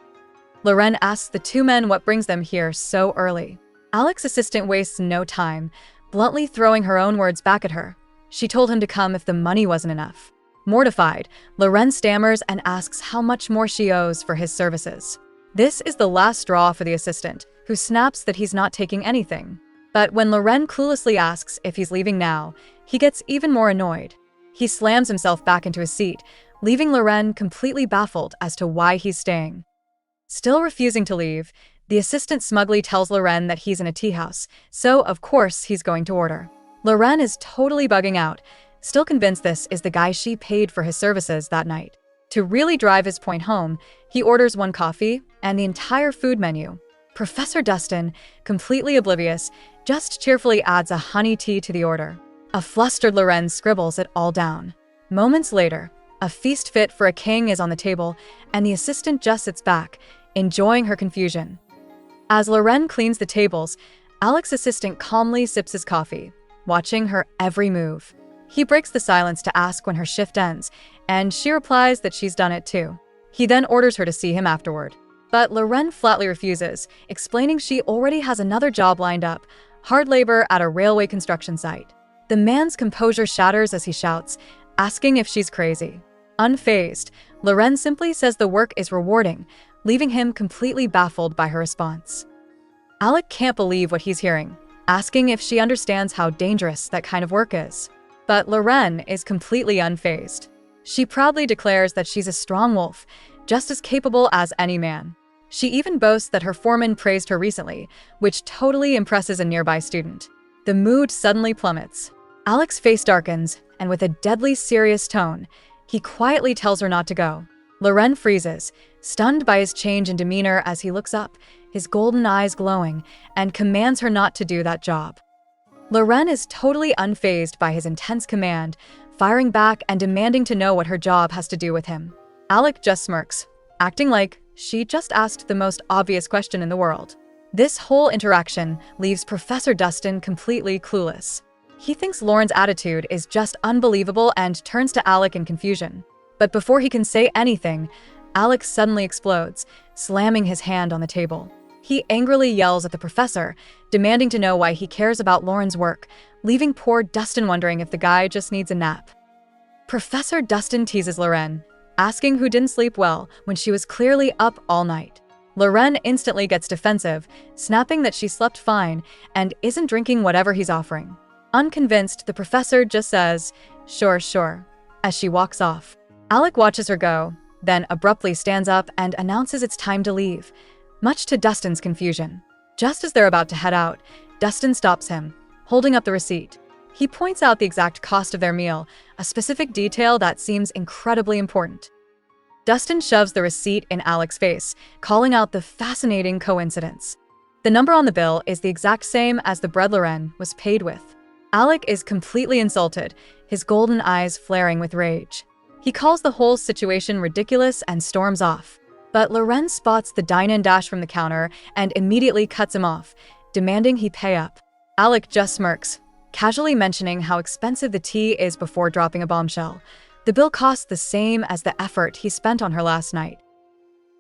Loren asks the two men what brings them here so early. Alec's assistant wastes no time, bluntly throwing her own words back at her. She told him to come if the money wasn't enough. Mortified, Loren stammers and asks how much more she owes for his services. This is the last straw for the assistant, who snaps that he's not taking anything. But when Loren cluelessly asks if he's leaving now, he gets even more annoyed. He slams himself back into his seat, leaving Loren completely baffled as to why he's staying. Still refusing to leave, the assistant smugly tells Loren that he's in a tea house, so of course he's going to order. Loren is totally bugging out, still convinced this is the guy she paid for his services that night. To really drive his point home, he orders one coffee and the entire food menu. Professor Dustin, completely oblivious, just cheerfully adds a honey tea to the order. A flustered Loren scribbles it all down. Moments later, a feast fit for a king is on the table, and the assistant just sits back, enjoying her confusion. As Loren cleans the tables, Alec's assistant calmly sips his coffee, watching her every move. He breaks the silence to ask when her shift ends, and she replies that she's done it too. He then orders her to see him afterward. But Loren flatly refuses, explaining she already has another job lined up, hard labor at a railway construction site. The man's composure shatters as he shouts, asking if she's crazy. Unfazed, Loren simply says the work is rewarding, leaving him completely baffled by her response. Alec can't believe what he's hearing, asking if she understands how dangerous that kind of work is. But Loren is completely unfazed. She proudly declares that she's a strong wolf, just as capable as any man. She even boasts that her foreman praised her recently, which totally impresses a nearby student. The mood suddenly plummets. Alec's face darkens, and with a deadly serious tone, he quietly tells her not to go. Loren freezes, stunned by his change in demeanor as he looks up, his golden eyes glowing, and commands her not to do that job. Loren is totally unfazed by his intense command, firing back and demanding to know what her job has to do with him. Alec just smirks, acting like she just asked the most obvious question in the world. This whole interaction leaves Professor Dustin completely clueless. He thinks Lauren's attitude is just unbelievable and turns to Alec in confusion. But before he can say anything, Alec suddenly explodes, slamming his hand on the table. He angrily yells at the professor, demanding to know why he cares about Lauren's work, leaving poor Dustin wondering if the guy just needs a nap. Professor Dustin teases Loren, asking who didn't sleep well when she was clearly up all night. Loren instantly gets defensive, snapping that she slept fine and isn't drinking whatever he's offering. Unconvinced, the professor just says, sure, as she walks off. Alec watches her go, then abruptly stands up and announces it's time to leave. much to Dustin's confusion. Just as they're about to head out, Dustin stops him, holding up the receipt. He points out the exact cost of their meal, a specific detail that seems incredibly important. Dustin shoves the receipt in Alec's face, calling out the fascinating coincidence. The number on the bill is the exact same as the bread Loren was paid with. Alec is completely insulted, his golden eyes flaring with rage. He calls the whole situation ridiculous and storms off. But Loren spots the dine-and-dash from the counter and immediately cuts him off, demanding he pay up. Alec just smirks, casually mentioning how expensive the tea is before dropping a bombshell. The bill costs the same as the effort he spent on her last night.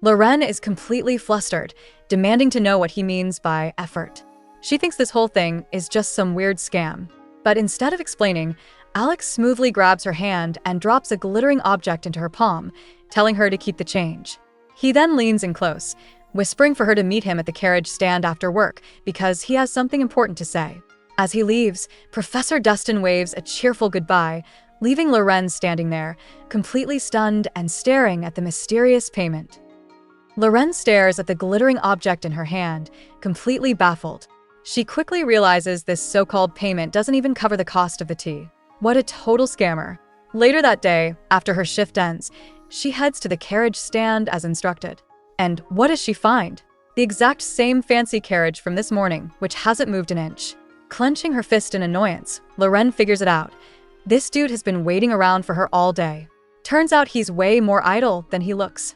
Loren is completely flustered, demanding to know what he means by effort. She thinks this whole thing is just some weird scam. But instead of explaining, Alec smoothly grabs her hand and drops a glittering object into her palm, telling her to keep the change. He then leans in close, whispering for her to meet him at the carriage stand after work because he has something important to say. As he leaves, Professor Dustin waves a cheerful goodbye, leaving Loren standing there, completely stunned and staring at the mysterious payment. Loren stares at the glittering object in her hand, completely baffled. She quickly realizes this so-called payment doesn't even cover the cost of the tea. What a total scammer. Later that day, after her shift ends, she heads to the carriage stand as instructed. And what does she find? The exact same fancy carriage from this morning, which hasn't moved an inch. Clenching her fist in annoyance, Loren figures it out. This dude has been waiting around for her all day. Turns out he's way more idle than he looks.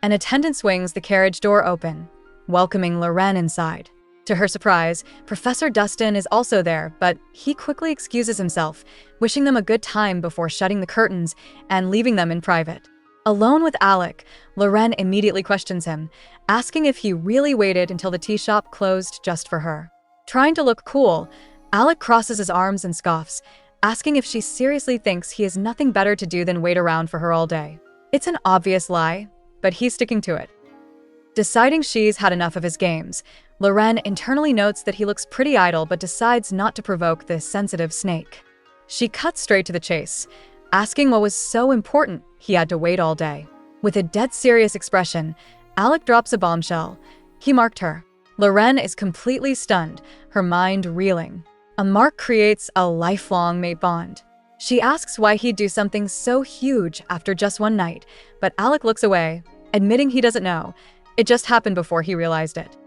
An attendant swings the carriage door open, welcoming Loren inside. To her surprise, Professor Dustin is also there, but he quickly excuses himself, wishing them a good time before shutting the curtains and leaving them in private. Alone with Alec, Loren immediately questions him, asking if he really waited until the tea shop closed just for her. Trying to look cool, Alec crosses his arms and scoffs, asking if she seriously thinks he has nothing better to do than wait around for her all day. It's an obvious lie, but he's sticking to it. Deciding she's had enough of his games, Loren internally notes that he looks pretty idle but decides not to provoke this sensitive snake. She cuts straight to the chase, asking what was so important he had to wait all day. With a dead serious expression, Alec drops a bombshell. He marked her. Loren is completely stunned, her mind reeling. A mark creates a lifelong mate bond. She asks why he'd do something so huge after just one night, but Alec looks away, admitting he doesn't know. It just happened before he realized it.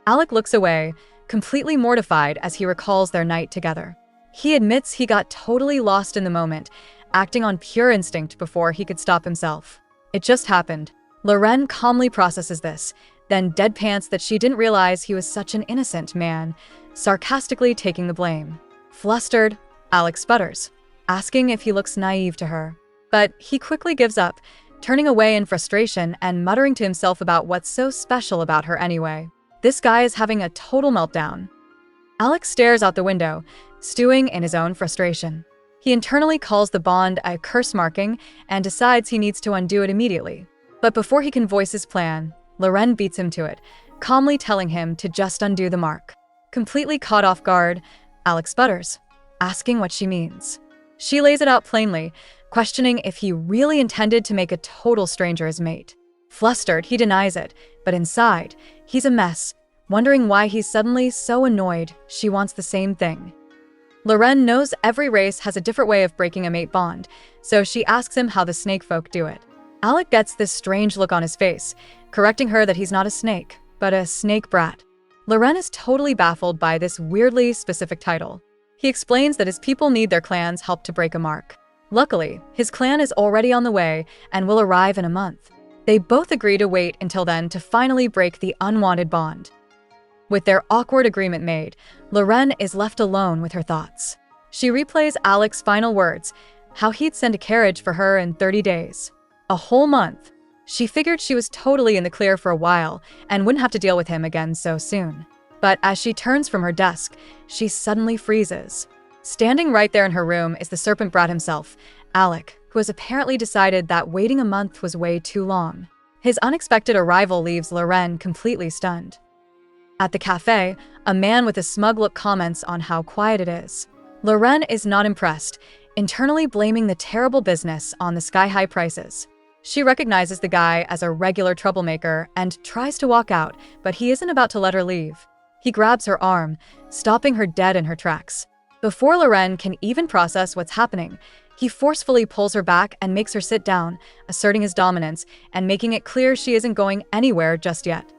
Alec looks away, completely mortified as he recalls their night together. He admits he got totally lost in the moment, acting on pure instinct before he could stop himself. It just happened. Loren calmly processes this, then deadpans that she didn't realize he was such an innocent man, sarcastically taking the blame. Flustered, Alec sputters, asking if he looks naive to her. But he quickly gives up, turning away in frustration and muttering to himself about what's so special about her anyway. This guy is having a total meltdown. Alec stares out the window, stewing in his own frustration. He internally calls the bond a curse marking and decides he needs to undo it immediately. But before he can voice his plan, Loren beats him to it, calmly telling him to just undo the mark. Completely caught off guard, Alec sputters, asking what she means. She lays it out plainly, questioning if he really intended to make a total stranger his mate. Flustered, he denies it, but inside, he's a mess, wondering why he's suddenly so annoyed she wants the same thing. Loren knows every race has a different way of breaking a mate bond, so she asks him how the snake folk do it. Alec gets this strange look on his face, correcting her that he's not a snake, but a snake brat. Loren is totally baffled by this weirdly specific title. He explains that his people need their clan's help to break a mark. Luckily, his clan is already on the way and will arrive in a month. They both agree to wait until then to finally break the unwanted bond. With their awkward agreement made, Loren is left alone with her thoughts. She replays Alec's final words, how he'd send a carriage for her in 30 days. A whole month. She figured she was totally in the clear for a while and wouldn't have to deal with him again so soon. But as she turns from her desk, she suddenly freezes. Standing right there in her room is the serpent brat himself, Alec, who has apparently decided that waiting a month was way too long. His unexpected arrival leaves Loren completely stunned. At the cafe, a man with a smug look comments on how quiet it is. Loren is not impressed, internally blaming the terrible business on the sky-high prices. She recognizes the guy as a regular troublemaker and tries to walk out, but he isn't about to let her leave. He grabs her arm, stopping her dead in her tracks. Before Loren can even process what's happening, he forcefully pulls her back and makes her sit down, asserting his dominance and making it clear she isn't going anywhere just yet.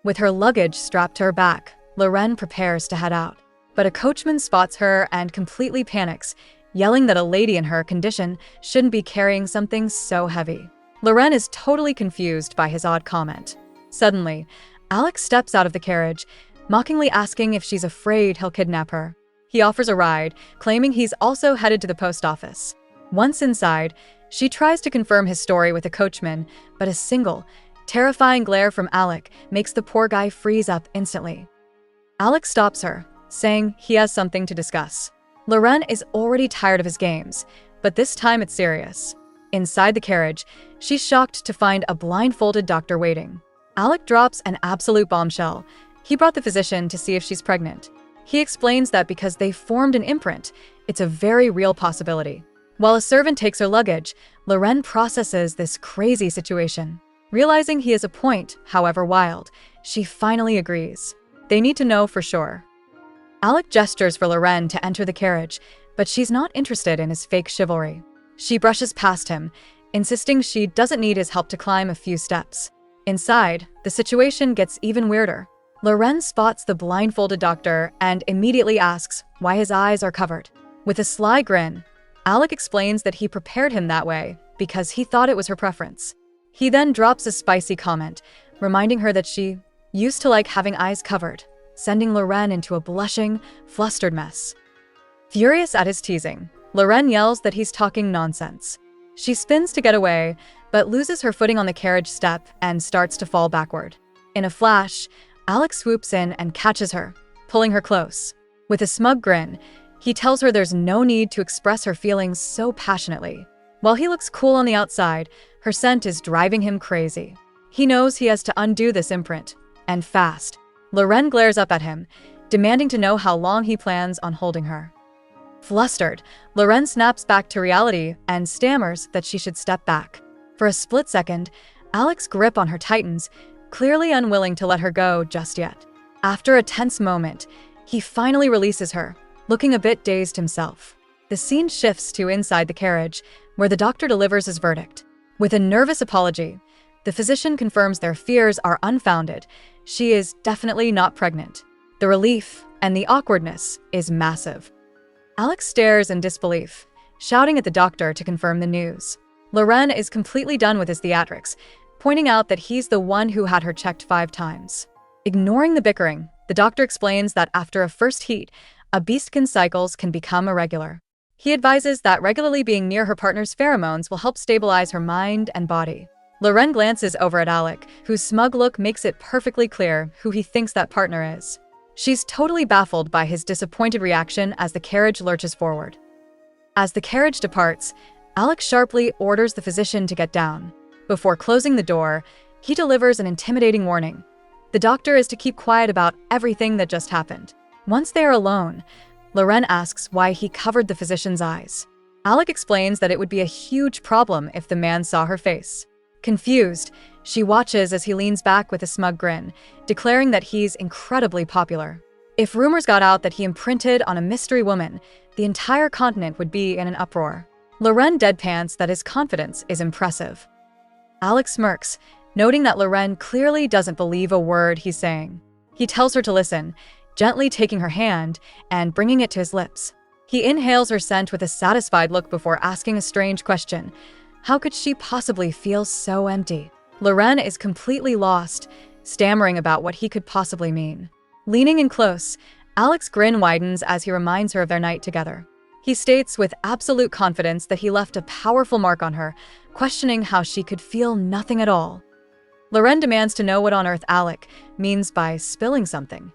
With her luggage strapped to her back, Loren prepares to head out. But a coachman spots her and completely panics, yelling that a lady in her condition shouldn't be carrying something so heavy. Loren is totally confused by his odd comment. Suddenly, Alex steps out of the carriage, mockingly asking if she's afraid he'll kidnap her. He offers a ride, claiming he's also headed to the post office. Once inside, she tries to confirm his story with the coachman, but a single, terrifying glare from Alec makes the poor guy freeze up instantly. Alex stops her, saying he has something to discuss. Loren is already tired of his games, but this time it's serious. Inside the carriage, she's shocked to find a blindfolded doctor waiting. Alec drops an absolute bombshell. He brought the physician to see if she's pregnant. He explains that because they formed an imprint, it's a very real possibility. While a servant takes her luggage, Loren processes this crazy situation. Realizing he has a point, however wild, she finally agrees. They need to know for sure. Alec gestures for Loren to enter the carriage, but she's not interested in his fake chivalry. She brushes past him, insisting she doesn't need his help to climb a few steps. Inside, the situation gets even weirder. Loren spots the blindfolded doctor and immediately asks why his eyes are covered. With a sly grin, Alec explains that he prepared him that way because he thought it was her preference. He then drops a spicy comment, reminding her that she used to like having eyes covered, sending Loren into a blushing, flustered mess. Furious at his teasing, Loren yells that he's talking nonsense. She spins to get away, but loses her footing on the carriage step and starts to fall backward. In a flash, Alex swoops in and catches her, pulling her close. With a smug grin, he tells her there's no need to express her feelings so passionately. While he looks cool on the outside, her scent is driving him crazy. He knows he has to undo this imprint, and fast. Loren glares up at him, demanding to know how long he plans on holding her. Flustered, Loren snaps back to reality and stammers that she should step back. For a split second, Alex's grip on her tightens, clearly unwilling to let her go just yet. After a tense moment, he finally releases her, looking a bit dazed himself. The scene shifts to inside the carriage, where the doctor delivers his verdict. With a nervous apology, the physician confirms their fears are unfounded. She is definitely not pregnant. The relief and the awkwardness is massive. Alex stares in disbelief, shouting at the doctor to confirm the news. Loren is completely done with his theatrics, pointing out that he's the one who had her checked 5 times. Ignoring the bickering, the doctor explains that after a first heat, a beastkin cycles can become irregular. He advises that regularly being near her partner's pheromones will help stabilize her mind and body. Loren glances over at Alec, whose smug look makes it perfectly clear who he thinks that partner is. She's totally baffled by his disappointed reaction as the carriage lurches forward. As the carriage departs, Alec sharply orders the physician to get down. Before closing the door, he delivers an intimidating warning. The doctor is to keep quiet about everything that just happened. Once they are alone, Loren asks why he covered the physician's eyes. Alec explains that it would be a huge problem if the man saw her face. Confused, she watches as he leans back with a smug grin, declaring that he's incredibly popular. If rumors got out that he imprinted on a mystery woman, the entire continent would be in an uproar. Loren deadpans that his confidence is impressive. Alex smirks, noting that Loren clearly doesn't believe a word he's saying. He tells her to listen, gently taking her hand and bringing it to his lips. He inhales her scent with a satisfied look before asking a strange question. How could she possibly feel so empty? Loren is completely lost, stammering about what he could possibly mean. Leaning in close, Alex's grin widens as he reminds her of their night together. He states with absolute confidence that he left a powerful mark on her, questioning how she could feel nothing at all. Loren demands to know what on earth Alec means by spilling something.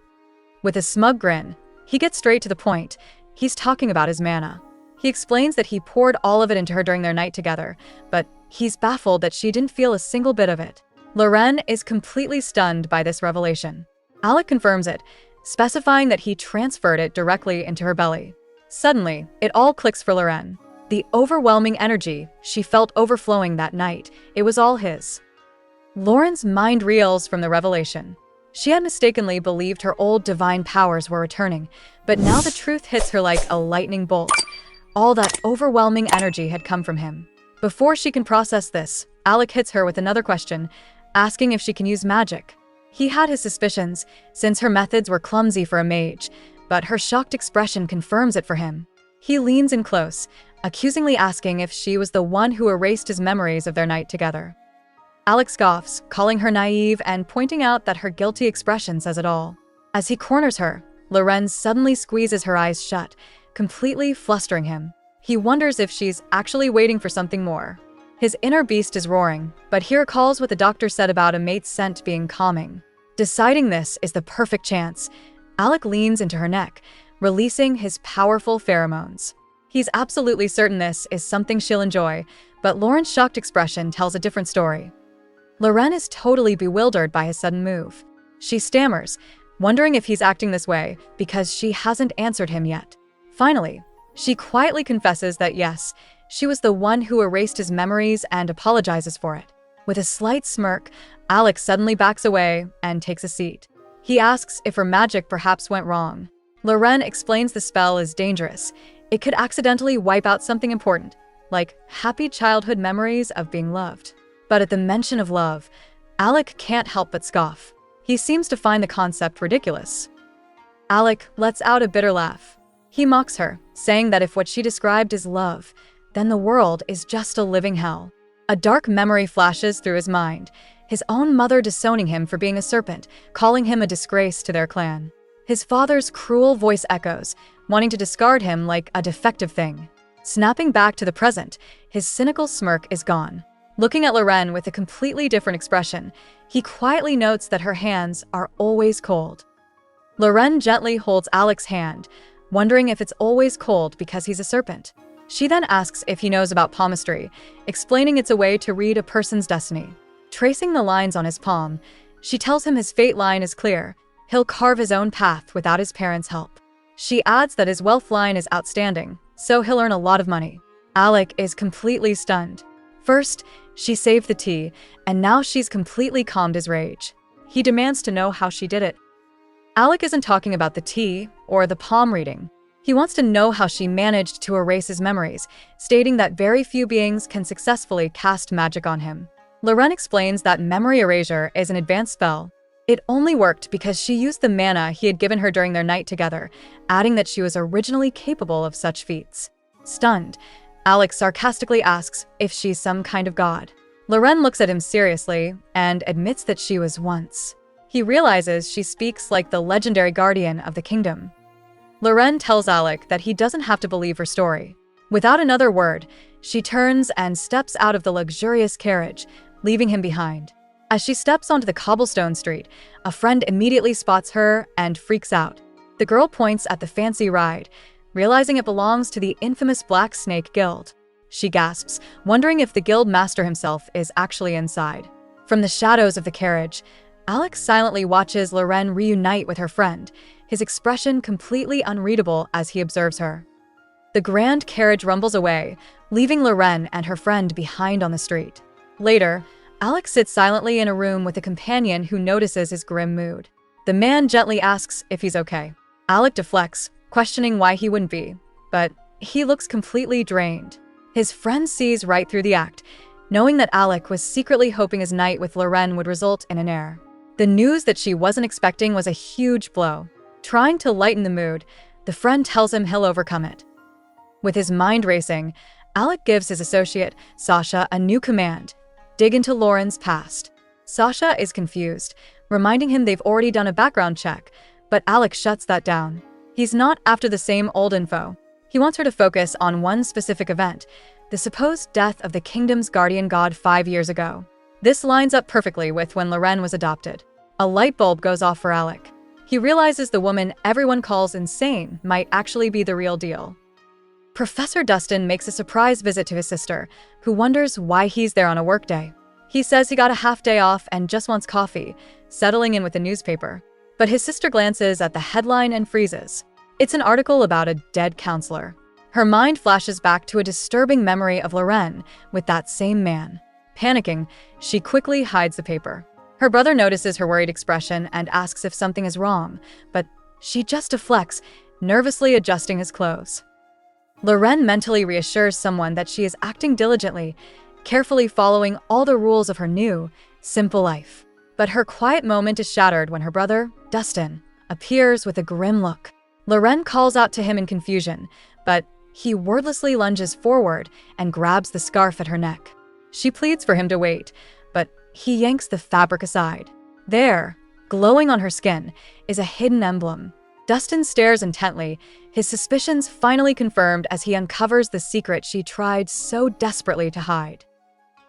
With a smug grin, he gets straight to the point. He's talking about his mana. He explains that he poured all of it into her during their night together, but he's baffled that she didn't feel a single bit of it. Loren is completely stunned by this revelation. Alec confirms it, specifying that he transferred it directly into her belly. Suddenly, it all clicks for Loren. The The overwhelming energy she felt overflowing that night, it was all his. Lauren's mind reels from the revelation. She had mistakenly believed her old divine powers were returning, but now the truth hits her like a lightning bolt. All that overwhelming energy had come from him. Before she can process this, Alec hits her with another question, asking if she can use magic. He had his suspicions, since her methods were clumsy for a mage, but her shocked expression confirms it for him. He leans in close, accusingly asking if she was the one who erased his memories of their night together. Alec scoffs, calling her naive and pointing out that her guilty expression says it all. As he corners her, Loren suddenly squeezes her eyes shut, completely flustering him. He wonders if she's actually waiting for something more. His inner beast is roaring, but he recalls what the doctor said about a mate's scent being calming. Deciding this is the perfect chance, Alec leans into her neck, releasing his powerful pheromones. He's absolutely certain this is something she'll enjoy, but Lauren's shocked expression tells a different story. Loren is totally bewildered by his sudden move. She stammers, wondering if he's acting this way because she hasn't answered him yet. Finally, she quietly confesses that yes, she was the one who erased his memories and apologizes for it. With a slight smirk, Alec suddenly backs away and takes a seat. He asks if her magic perhaps went wrong. Loren explains the spell is dangerous. It could accidentally wipe out something important, like happy childhood memories of being loved. But at the mention of love, Alec can't help but scoff. He seems to find the concept ridiculous. Alec lets out a bitter laugh. He mocks her, saying that if what she described is love, then the world is just a living hell. A dark memory flashes through his mind, his own mother disowning him for being a serpent, calling him a disgrace to their clan. His father's cruel voice echoes, wanting to discard him like a defective thing. Snapping back to the present, his cynical smirk is gone. Looking at Loren with a completely different expression, he quietly notes that her hands are always cold. Loren gently holds Alec's hand, wondering if it's always cold because he's a serpent. She then asks if he knows about palmistry, explaining it's a way to read a person's destiny. Tracing the lines on his palm, she tells him his fate line is clear. He'll carve his own path without his parents' help. She adds that his wealth line is outstanding, so he'll earn a lot of money. Alec is completely stunned. First, she saved the tea, and now she's completely calmed his rage. He demands to know how she did it. Alec isn't talking about the tea or the palm reading. He wants to know how she managed to erase his memories, stating that very few beings can successfully cast magic on him. Loren explains that memory erasure is an advanced spell. It only worked because she used the mana he had given her during their night together, adding that she was originally capable of such feats. Stunned, Alec sarcastically asks if she's some kind of god. Loren looks at him seriously and admits that she was once. He realizes she speaks like the legendary guardian of the kingdom. Loren tells Alec that he doesn't have to believe her story. Without another word, she turns and steps out of the luxurious carriage, leaving him behind. As she steps onto the cobblestone street, a friend immediately spots her and freaks out. The girl points at the fancy ride, realizing it belongs to the infamous Black Snake Guild. She gasps, wondering if the guild master himself is actually inside. From the shadows of the carriage, Alec silently watches Loren reunite with her friend, his expression completely unreadable as he observes her. The grand carriage rumbles away, leaving Loren and her friend behind on the street. Later, Alec sits silently in a room with a companion who notices his grim mood. The man gently asks if he's okay. Alec deflects, questioning why he wouldn't be, but he looks completely drained. His friend sees right through the act, knowing that Alec was secretly hoping his night with Loren would result in an heir. The news that she wasn't expecting was a huge blow. Trying to lighten the mood, the friend tells him he'll overcome it. With his mind racing, Alec gives his associate, Sasha, a new command: dig into Loren's past. Sasha is confused, reminding him they've already done a background check, but Alec shuts that down. He's not after the same old info. He wants her to focus on one specific event, the supposed death of the kingdom's guardian god 5 years ago. This lines up perfectly with when Loren was adopted. A light bulb goes off for Alec. He realizes the woman everyone calls insane might actually be the real deal. Professor Dustin makes a surprise visit to his sister, who wonders why he's there on a workday. He says he got a half day off and just wants coffee, settling in with a newspaper. But his sister glances at the headline and freezes. It's an article about a dead counselor. Her mind flashes back to a disturbing memory of Loren with that same man. Panicking, she quickly hides the paper. Her brother notices her worried expression and asks if something is wrong, but she just deflects, nervously adjusting his clothes. Loren mentally reassures someone that she is acting diligently, carefully following all the rules of her new, simple life. But her quiet moment is shattered when her brother, Dustin, appears with a grim look. Loren calls out to him in confusion, but he wordlessly lunges forward and grabs the scarf at her neck. She pleads for him to wait, but he yanks the fabric aside. There, glowing on her skin, is a hidden emblem. Dustin stares intently, his suspicions finally confirmed as he uncovers the secret she tried so desperately to hide.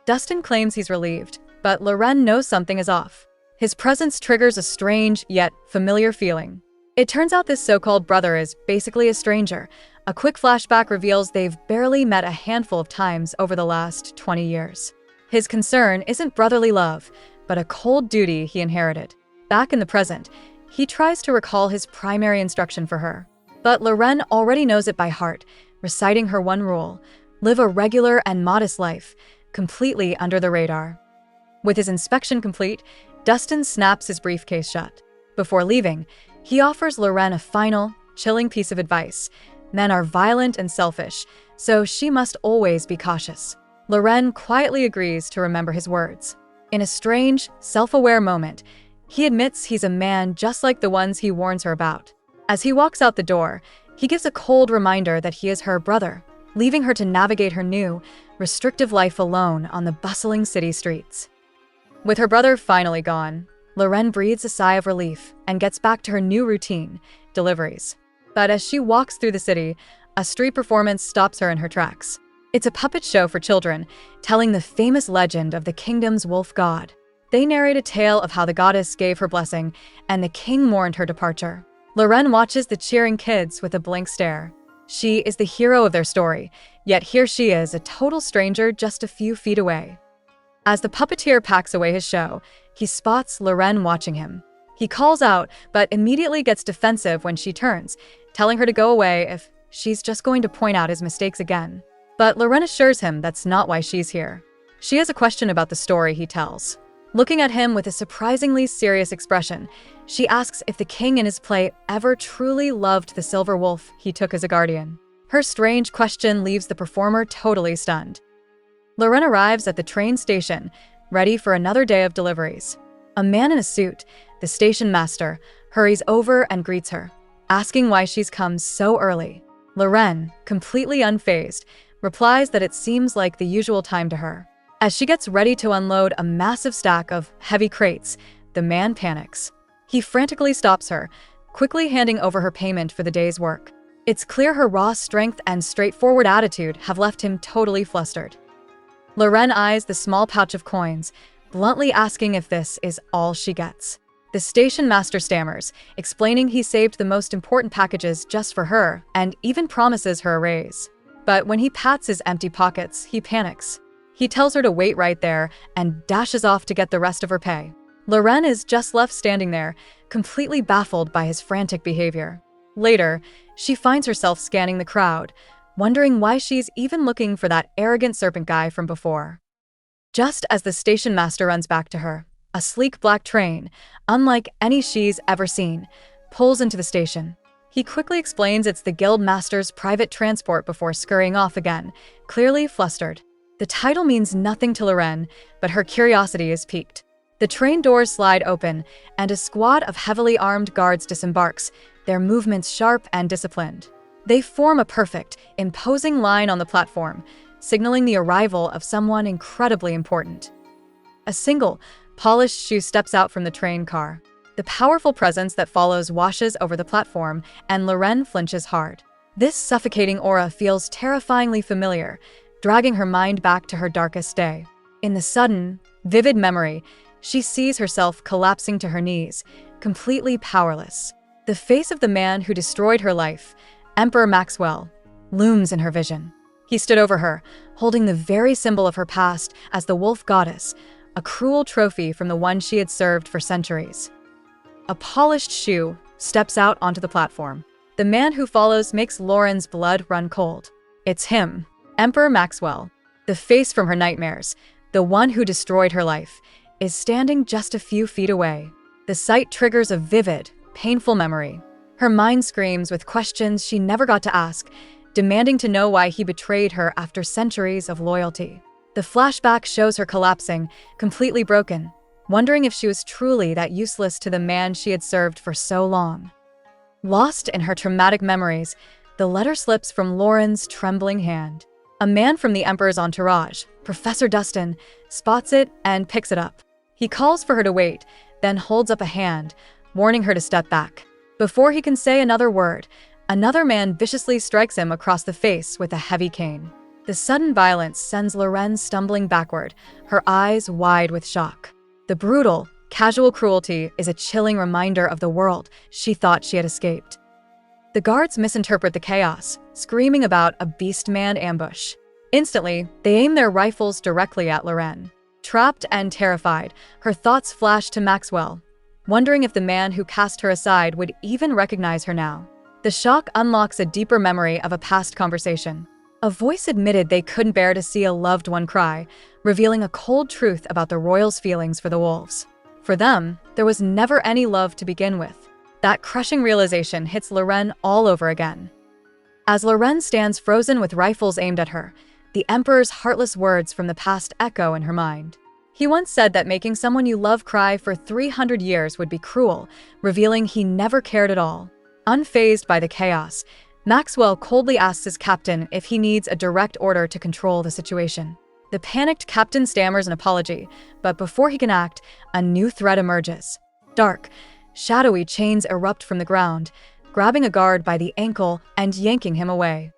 Dustin claims he's relieved, but Loren knows something is off. His presence triggers a strange yet familiar feeling. It turns out this so-called brother is basically a stranger. A quick flashback reveals they've barely met a handful of times over the last 20 years. His concern isn't brotherly love, but a cold duty he inherited. Back in the present, he tries to recall his primary instruction for her. But Loren already knows it by heart, reciting her one rule: live a regular and modest life, completely under the radar. With his inspection complete, Dustin snaps his briefcase shut. Before leaving, he offers Loren a final, chilling piece of advice. Men are violent and selfish, so she must always be cautious. Loren quietly agrees to remember his words. In a strange, self-aware moment, he admits he's a man just like the ones he warns her about. As he walks out the door, he gives a cold reminder that he is her brother, leaving her to navigate her new, restrictive life alone on the bustling city streets. With her brother finally gone, Loren breathes a sigh of relief and gets back to her new routine, deliveries. But as she walks through the city, a street performance stops her in her tracks. It's a puppet show for children, telling the famous legend of the kingdom's wolf god. They narrate a tale of how the goddess gave her blessing and the king mourned her departure. Loren watches the cheering kids with a blank stare. She is the hero of their story, yet here she is, a total stranger just a few feet away. As the puppeteer packs away his show, he spots Loren watching him. He calls out, but immediately gets defensive when she turns, telling her to go away if she's just going to point out his mistakes again. But Loren assures him that's not why she's here. She has a question about the story he tells. Looking at him with a surprisingly serious expression, she asks if the king in his play ever truly loved the silver wolf he took as a guardian. Her strange question leaves the performer totally stunned. Loren arrives at the train station, ready for another day of deliveries. A man in a suit, the station master, hurries over and greets her, asking why she's come so early. Loren, completely unfazed, replies that it seems like the usual time to her. As she gets ready to unload a massive stack of heavy crates, the man panics. He frantically stops her, quickly handing over her payment for the day's work. It's clear her raw strength and straightforward attitude have left him totally flustered. Loren eyes the small pouch of coins, bluntly asking if this is all she gets. The station master stammers, explaining he saved the most important packages just for her and even promises her a raise. But when he pats his empty pockets, he panics. He tells her to wait right there and dashes off to get the rest of her pay. Loren is just left standing there, completely baffled by his frantic behavior. Later, she finds herself scanning the crowd, wondering why she's even looking for that arrogant serpent guy from before. Just as the station master runs back to her, a sleek black train, unlike any she's ever seen, pulls into the station. He quickly explains it's the guild master's private transport before scurrying off again, clearly flustered. The title means nothing to Loren, but her curiosity is piqued. The train doors slide open, and a squad of heavily armed guards disembarks, their movements sharp and disciplined. They form a perfect, imposing line on the platform, signaling the arrival of someone incredibly important. A single, polished shoe steps out from the train car. The powerful presence that follows washes over the platform, and Loren flinches hard. This suffocating aura feels terrifyingly familiar, dragging her mind back to her darkest day. In the sudden, vivid memory, she sees herself collapsing to her knees, completely powerless. The face of the man who destroyed her life, Emperor Maxwell, looms in her vision. He stood over her, holding the very symbol of her past as the wolf goddess, a cruel trophy from the one she had served for centuries. A polished shoe steps out onto the platform. The man who follows makes Lauren's blood run cold. It's him, Emperor Maxwell. The face from her nightmares, the one who destroyed her life, is standing just a few feet away. The sight triggers a vivid, painful memory. Her mind screams with questions she never got to ask, demanding to know why he betrayed her after centuries of loyalty. The flashback shows her collapsing, completely broken, wondering if she was truly that useless to the man she had served for so long. Lost in her traumatic memories, the letter slips from Lauren's trembling hand. A man from the Emperor's entourage, Professor Dustin, spots it and picks it up. He calls for her to wait, then holds up a hand, warning her to step back. Before he can say another word, another man viciously strikes him across the face with a heavy cane. The sudden violence sends Loren stumbling backward, her eyes wide with shock. The brutal, casual cruelty is a chilling reminder of the world she thought she had escaped. The guards misinterpret the chaos, screaming about a Beastman ambush. Instantly, they aim their rifles directly at Loren. Trapped and terrified, her thoughts flash to Maxwell, wondering if the man who cast her aside would even recognize her now. The shock unlocks a deeper memory of a past conversation. A voice admitted they couldn't bear to see a loved one cry, revealing a cold truth about the royals' feelings for the wolves. For them, there was never any love to begin with. That crushing realization hits Loren all over again. As Loren stands frozen with rifles aimed at her, the Emperor's heartless words from the past echo in her mind. He once said that making someone you love cry for 300 years would be cruel, revealing he never cared at all. Unfazed by the chaos, Maxwell coldly asks his captain if he needs a direct order to control the situation. The panicked captain stammers an apology, but before he can act, a new threat emerges. Dark, shadowy chains erupt from the ground, grabbing a guard by the ankle and yanking him away.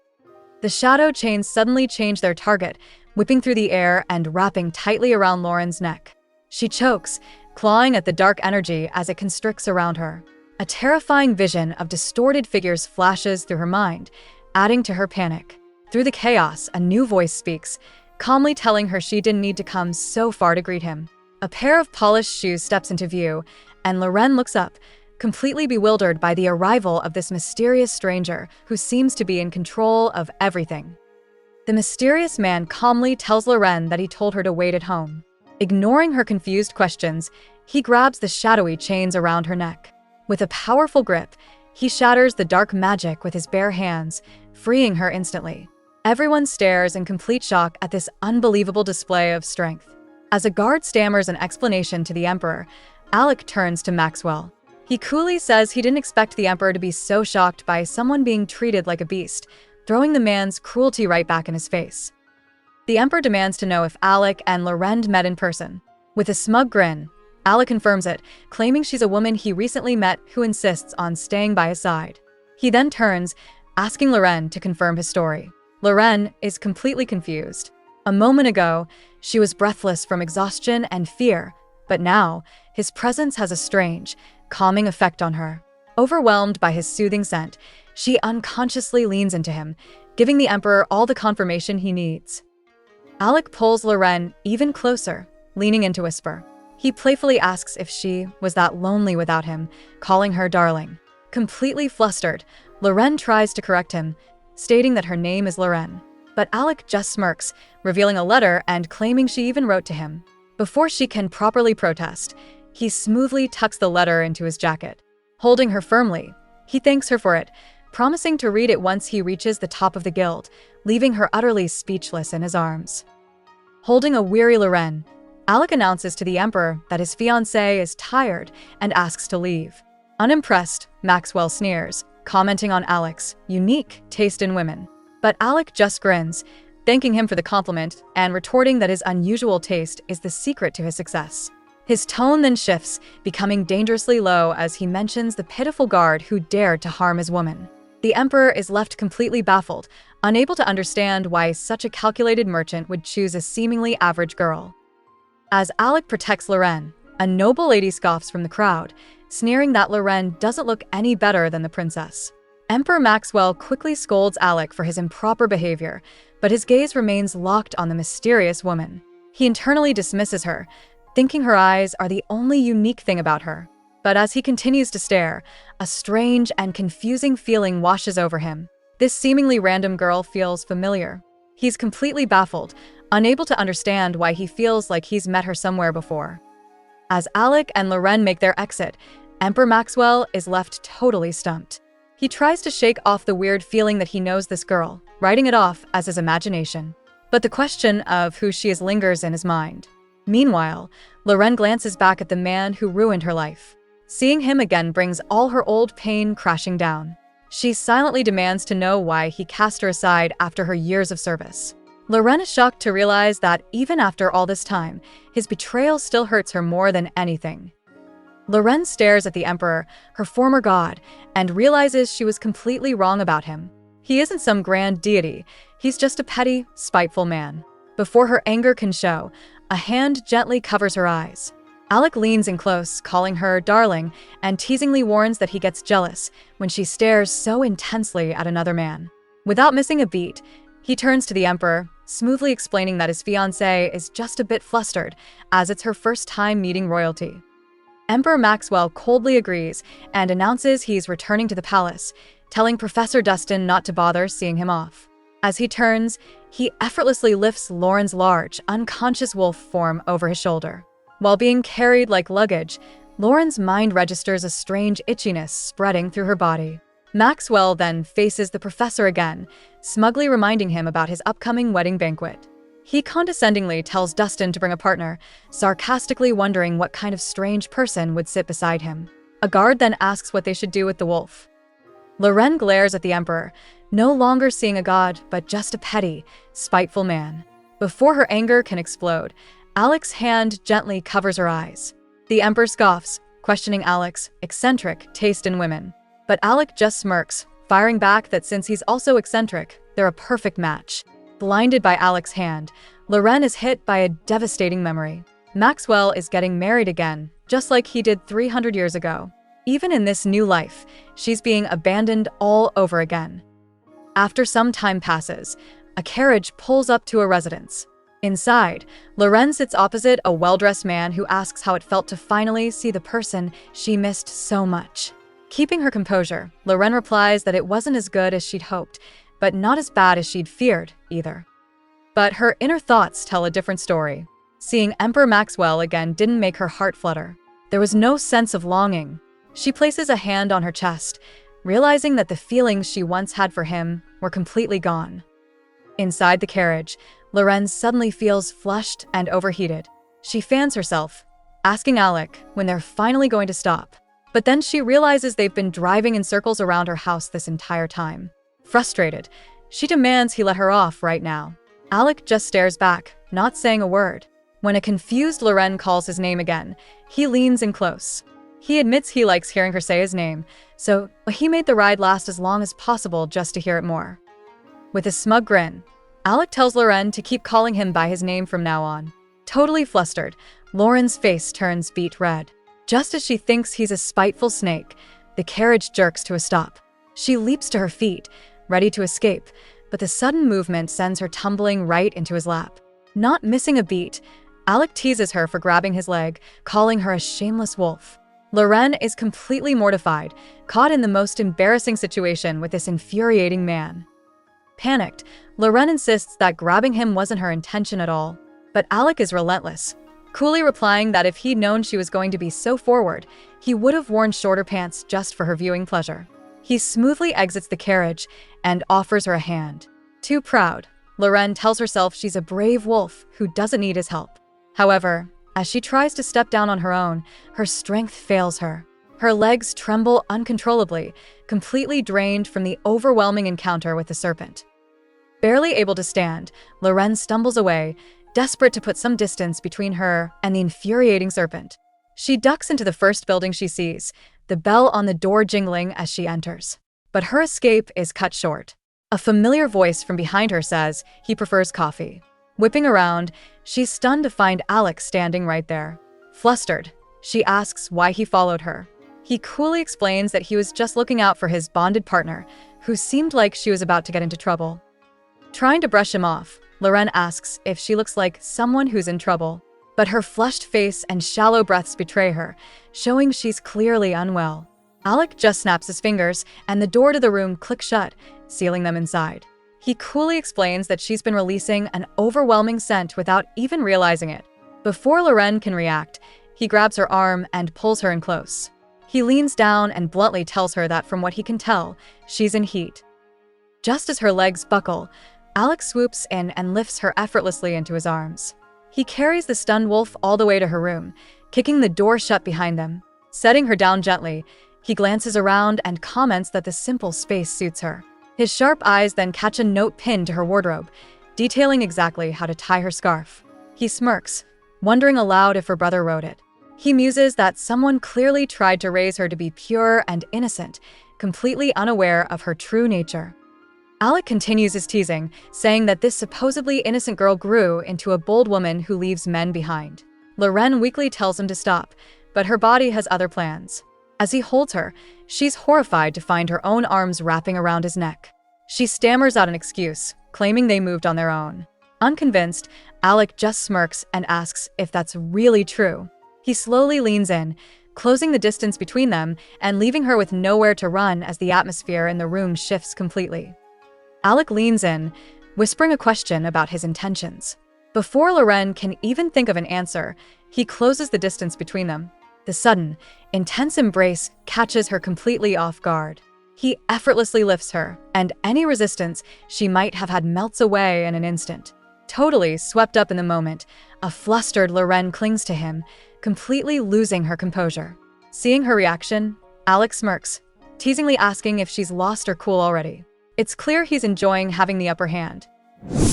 The shadow chains suddenly change their target, whipping through the air and wrapping tightly around Lauren's neck. She chokes, clawing at the dark energy as it constricts around her. A terrifying vision of distorted figures flashes through her mind, adding to her panic. Through the chaos, a new voice speaks, calmly telling her she didn't need to come so far to greet him. A pair of polished shoes steps into view, and Loren looks up, completely bewildered by the arrival of this mysterious stranger who seems to be in control of everything. The mysterious man calmly tells Loren that he told her to wait at home. Ignoring her confused questions, he grabs the shadowy chains around her neck. With a powerful grip, he shatters the dark magic with his bare hands, freeing her instantly. Everyone stares in complete shock at this unbelievable display of strength. As a guard stammers an explanation to the Emperor, Alec turns to Maxwell. He coolly says he didn't expect the Emperor to be so shocked by someone being treated like a beast, throwing the man's cruelty right back in his face. The Emperor demands to know if Alec and Loren met in person. With a smug grin, Alec confirms it, claiming she's a woman he recently met who insists on staying by his side. He then turns, asking Loren to confirm his story. Loren is completely confused. A moment ago, she was breathless from exhaustion and fear, but now, his presence has a strange, calming effect on her. Overwhelmed by his soothing scent, she unconsciously leans into him, giving the Emperor all the confirmation he needs. Alec pulls Loren even closer, leaning in to whisper. He playfully asks if she was that lonely without him, calling her darling. Completely flustered, Loren tries to correct him, stating that her name is Loren. But Alec just smirks, revealing a letter and claiming she even wrote to him. Before she can properly protest, he smoothly tucks the letter into his jacket. Holding her firmly, he thanks her for it, promising to read it once he reaches the top of the guild, leaving her utterly speechless in his arms. Holding a weary Loren, Alec announces to the Emperor that his fiancée is tired and asks to leave. Unimpressed, Maxwell sneers, commenting on Alec's unique taste in women. But Alec just grins, thanking him for the compliment and retorting that his unusual taste is the secret to his success. His tone then shifts, becoming dangerously low as he mentions the pitiful guard who dared to harm his woman. The Emperor is left completely baffled, unable to understand why such a calculated merchant would choose a seemingly average girl. As Alec protects Loren, a noble lady scoffs from the crowd, sneering that Loren doesn't look any better than the princess. Emperor Maxwell quickly scolds Alec for his improper behavior, but his gaze remains locked on the mysterious woman. He internally dismisses her, thinking her eyes are the only unique thing about her. But as he continues to stare, a strange and confusing feeling washes over him. This seemingly random girl feels familiar. He's completely baffled, unable to understand why he feels like he's met her somewhere before. As Alec and Loren make their exit, Emperor Maxwell is left totally stumped. He tries to shake off the weird feeling that he knows this girl, writing it off as his imagination. But the question of who she is lingers in his mind. Meanwhile, Loren glances back at the man who ruined her life. Seeing him again brings all her old pain crashing down. She silently demands to know why he cast her aside after her years of service. Loren is shocked to realize that even after all this time, his betrayal still hurts her more than anything. Loren stares at the Emperor, her former god, and realizes she was completely wrong about him. He isn't some grand deity, he's just a petty, spiteful man. Before her anger can show, a hand gently covers her eyes. Alec leans in close, calling her darling, and teasingly warns that he gets jealous when she stares so intensely at another man. Without missing a beat, he turns to the Emperor, smoothly explaining that his fiancée is just a bit flustered, as it's her first time meeting royalty. Emperor Maxwell coldly agrees and announces he's returning to the palace, telling Professor Dustin not to bother seeing him off. As he turns, he effortlessly lifts Lauren's large, unconscious wolf form over his shoulder. While being carried like luggage, Lauren's mind registers a strange itchiness spreading through her body. Maxwell then faces the professor again, smugly reminding him about his upcoming wedding banquet. He condescendingly tells Dustin to bring a partner, sarcastically wondering what kind of strange person would sit beside him. A guard then asks what they should do with the wolf. Loren glares at the Emperor, no longer seeing a god, but just a petty, spiteful man. Before her anger can explode, Alec's hand gently covers her eyes. The Emperor scoffs, questioning Alec's eccentric taste in women. But Alec just smirks, firing back that since he's also eccentric, they're a perfect match. Blinded by Alec's hand, Loren is hit by a devastating memory. Maxwell is getting married again, just like he did 300 years ago. Even in this new life, she's being abandoned all over again. After some time passes, a carriage pulls up to a residence. Inside, Loren sits opposite a well-dressed man who asks how it felt to finally see the person she missed so much. Keeping her composure, Loren replies that it wasn't as good as she'd hoped, but not as bad as she'd feared, either. But her inner thoughts tell a different story. Seeing Emperor Maxwell again didn't make her heart flutter. There was no sense of longing. She places a hand on her chest, realizing that the feelings she once had for him were completely gone. Inside the carriage, Loren suddenly feels flushed and overheated. She fans herself, asking Alec when they're finally going to stop. But then she realizes they've been driving in circles around her house this entire time. Frustrated, she demands he let her off right now. Alec just stares back, not saying a word. When a confused Loren calls his name again, he leans in close. He admits he likes hearing her say his name, so he made the ride last as long as possible just to hear it more. With a smug grin, Alec tells Loren to keep calling him by his name from now on. Totally flustered, Lauren's face turns beet red. Just as she thinks he's a spiteful snake, the carriage jerks to a stop. She leaps to her feet, ready to escape, but the sudden movement sends her tumbling right into his lap. Not missing a beat, Alec teases her for grabbing his leg, calling her a shameless wolf. Loren is completely mortified, caught in the most embarrassing situation with this infuriating man. Panicked, Loren insists that grabbing him wasn't her intention at all. But Alec is relentless, coolly replying that if he'd known she was going to be so forward, he would have worn shorter pants just for her viewing pleasure. He smoothly exits the carriage and offers her a hand. Too proud, Loren tells herself she's a brave wolf who doesn't need his help. However, as she tries to step down on her own, her strength fails her. Her legs tremble uncontrollably, completely drained from the overwhelming encounter with the serpent. Barely able to stand, Loren stumbles away, desperate to put some distance between her and the infuriating serpent. She ducks into the first building she sees, the bell on the door jingling as she enters. But her escape is cut short. A familiar voice from behind her says he prefers coffee. Whipping around, she's stunned to find Alec standing right there. Flustered, she asks why he followed her. He coolly explains that he was just looking out for his bonded partner, who seemed like she was about to get into trouble. Trying to brush him off, Loren asks if she looks like someone who's in trouble. but her flushed face and shallow breaths betray her, showing she's clearly unwell. Alec just snaps his fingers, and the door to the room clicks shut, sealing them inside. He coolly explains that she's been releasing an overwhelming scent without even realizing it. Before Loren can react, he grabs her arm and pulls her in close. He leans down and bluntly tells her that from what he can tell, she's in heat. Just as her legs buckle, Alec swoops in and lifts her effortlessly into his arms. He carries the stunned wolf all the way to her room, kicking the door shut behind them. Setting her down gently, he glances around and comments that the simple space suits her. His sharp eyes then catch a note pinned to her wardrobe, detailing exactly how to tie her scarf. He smirks, wondering aloud if her brother wrote it. He muses that someone clearly tried to raise her to be pure and innocent, completely unaware of her true nature. Alec continues his teasing, saying that this supposedly innocent girl grew into a bold woman who leaves men behind. Loren weakly tells him to stop, but her body has other plans. As he holds her, she's horrified to find her own arms wrapping around his neck. She stammers out an excuse, claiming they moved on their own. Unconvinced, Alec just smirks and asks if that's really true. He slowly leans in, closing the distance between them and leaving her with nowhere to run as the atmosphere in the room shifts completely. Alec leans in, whispering a question about his intentions. Before Loren can even think of an answer, he closes the distance between them. The sudden, intense embrace catches her completely off guard. He effortlessly lifts her, and any resistance she might have had melts away in an instant. Totally swept up in the moment, a flustered Loren clings to him, completely losing her composure. Seeing her reaction, Alec smirks, teasingly asking if she's lost her cool already. It's clear he's enjoying having the upper hand.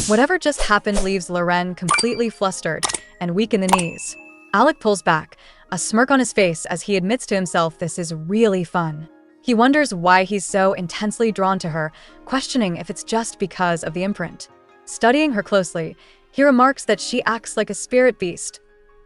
Whatever just happened leaves Loren completely flustered and weak in the knees. Alec pulls back, a smirk on his face as he admits to himself this is really fun. He wonders why he's so intensely drawn to her, questioning if it's just because of the imprint. Studying her closely, he remarks that she acts like a spirit beast,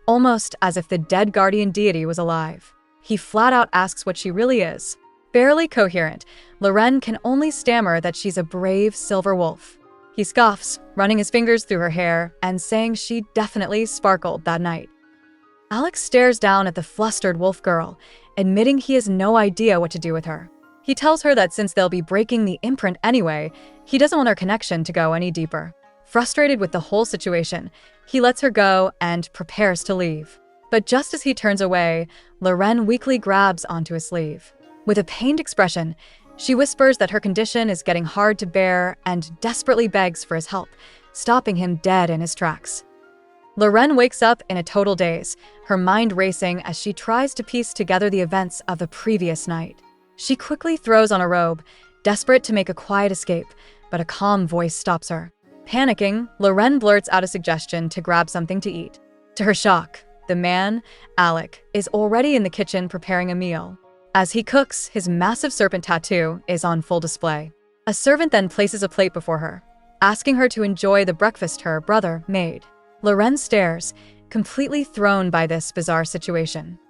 almost as if the dead guardian deity was alive. He flat out asks what she really is. Barely coherent, Loren can only stammer that she's a brave silver wolf. He scoffs, running his fingers through her hair and saying she definitely sparkled that night. Alex stares down at the flustered wolf girl, admitting he has no idea what to do with her. He tells her that since they'll be breaking the imprint anyway, he doesn't want their connection to go any deeper. Frustrated with the whole situation, he lets her go and prepares to leave. But just as he turns away, Loren weakly grabs onto his sleeve. With a pained expression, she whispers that her condition is getting hard to bear and desperately begs for his help, stopping him dead in his tracks. Loren wakes up in a total daze, her mind racing as she tries to piece together the events of the previous night. She quickly throws on a robe, desperate to make a quiet escape, but a calm voice stops her. Panicking, Loren blurts out a suggestion to grab something to eat. To her shock, the man, Alec, is already in the kitchen preparing a meal. As he cooks, his massive serpent tattoo is on full display. A servant then places a plate before her, asking her to enjoy the breakfast her brother made. Loren stares, completely thrown by this bizarre situation.